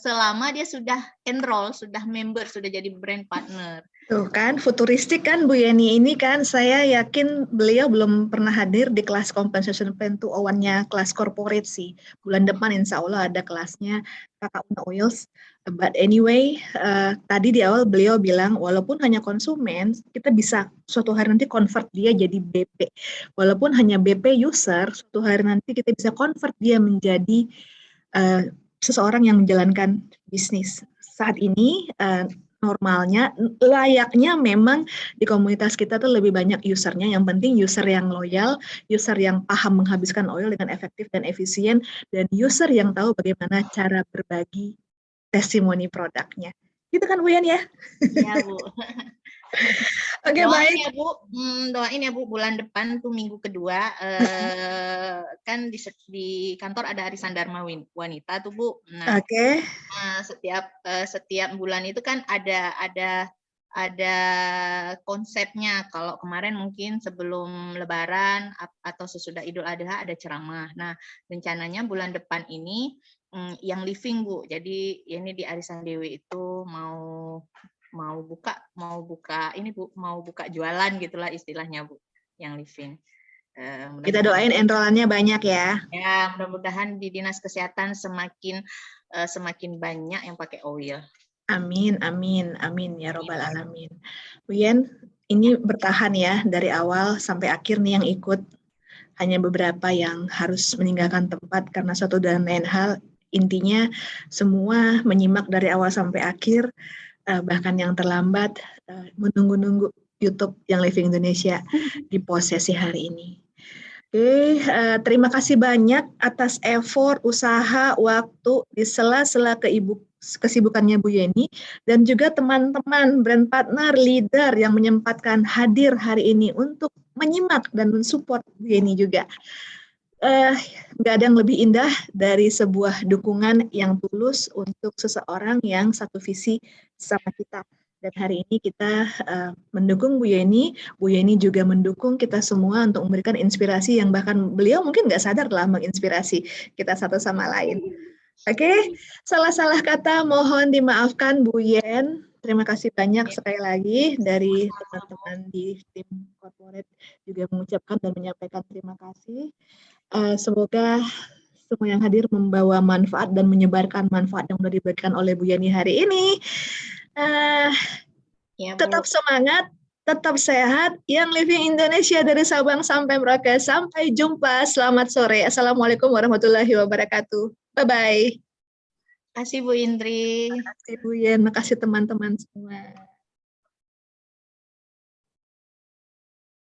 selama dia sudah enroll, sudah member, sudah jadi brand partner. Tuh kan, futuristik kan Bu Yeni ini kan, saya yakin beliau belum pernah hadir di kelas Compensation Plan 201-nya kelas corporate sih. Bulan depan insya Allah ada kelasnya Kakak Una Oils. But anyway, tadi di awal beliau bilang, walaupun hanya konsumen, kita bisa suatu hari nanti convert dia jadi BP. Walaupun hanya BP user, suatu hari nanti kita bisa convert dia menjadi seseorang yang menjalankan bisnis. Saat ini, normalnya, layaknya memang di komunitas kita tuh lebih banyak usernya. Yang penting user yang loyal, user yang paham menghabiskan oil dengan efektif dan efisien, dan user yang tahu bagaimana cara berbagi testimoni produknya. Gitu kan Bu Yan ya? Iya Bu. Oke, Doain baik. ya Bu, doain ya Bu, bulan depan tuh minggu kedua kan di kantor ada arisan Dharma Wanita tuh Bu. Nah, Oke. setiap bulan itu kan ada konsepnya. Kalau kemarin mungkin sebelum Lebaran atau sesudah Idul Adha ada ceramah. Nah, rencananya bulan depan ini yang living Bu. Jadi ini di Arisan Dewi itu mau buka ini Bu, mau buka jualan gitulah istilahnya Bu, yang living. Kita doain enrolannya banyak ya. Ya, mudah-mudahan di Dinas Kesehatan semakin banyak yang pakai oil. Amin, amin, amin ya robbal alamin. Bu Yen, ini bertahan ya dari awal sampai akhir nih yang ikut. Hanya beberapa yang harus meninggalkan tempat karena suatu dan lain hal. Intinya semua menyimak dari awal sampai akhir, bahkan yang terlambat menunggu-nunggu YouTube yang Living Indonesia di posisi hari ini. Oke, terima kasih banyak atas effort, usaha, waktu di sela-sela kesibukannya Bu Yeni, dan juga teman-teman, brand partner, leader yang menyempatkan hadir hari ini untuk menyimak dan mensupport Bu Yeni juga. Nggak ada yang lebih indah dari sebuah dukungan yang tulus untuk seseorang yang satu visi sama kita. Dan hari ini kita mendukung Bu Yeni juga mendukung kita semua untuk memberikan inspirasi yang bahkan beliau mungkin nggak sadar telah menginspirasi kita satu sama lain. Oke, salah-salah kata mohon dimaafkan Bu Yen. Terima kasih banyak sekali lagi dari teman-teman di tim corporate juga mengucapkan dan menyampaikan terima kasih. Semoga semua yang hadir membawa manfaat dan menyebarkan manfaat yang sudah diberikan oleh Bu Yani hari ini. Ya, tetap semangat, tetap sehat. Yang Living Indonesia dari Sabang sampai Merauke. Sampai jumpa. Selamat sore. Assalamualaikum warahmatullahi wabarakatuh. Bye-bye. Terima kasih Bu Indri. Terima kasih Bu Yen. Terima kasih teman-teman semua.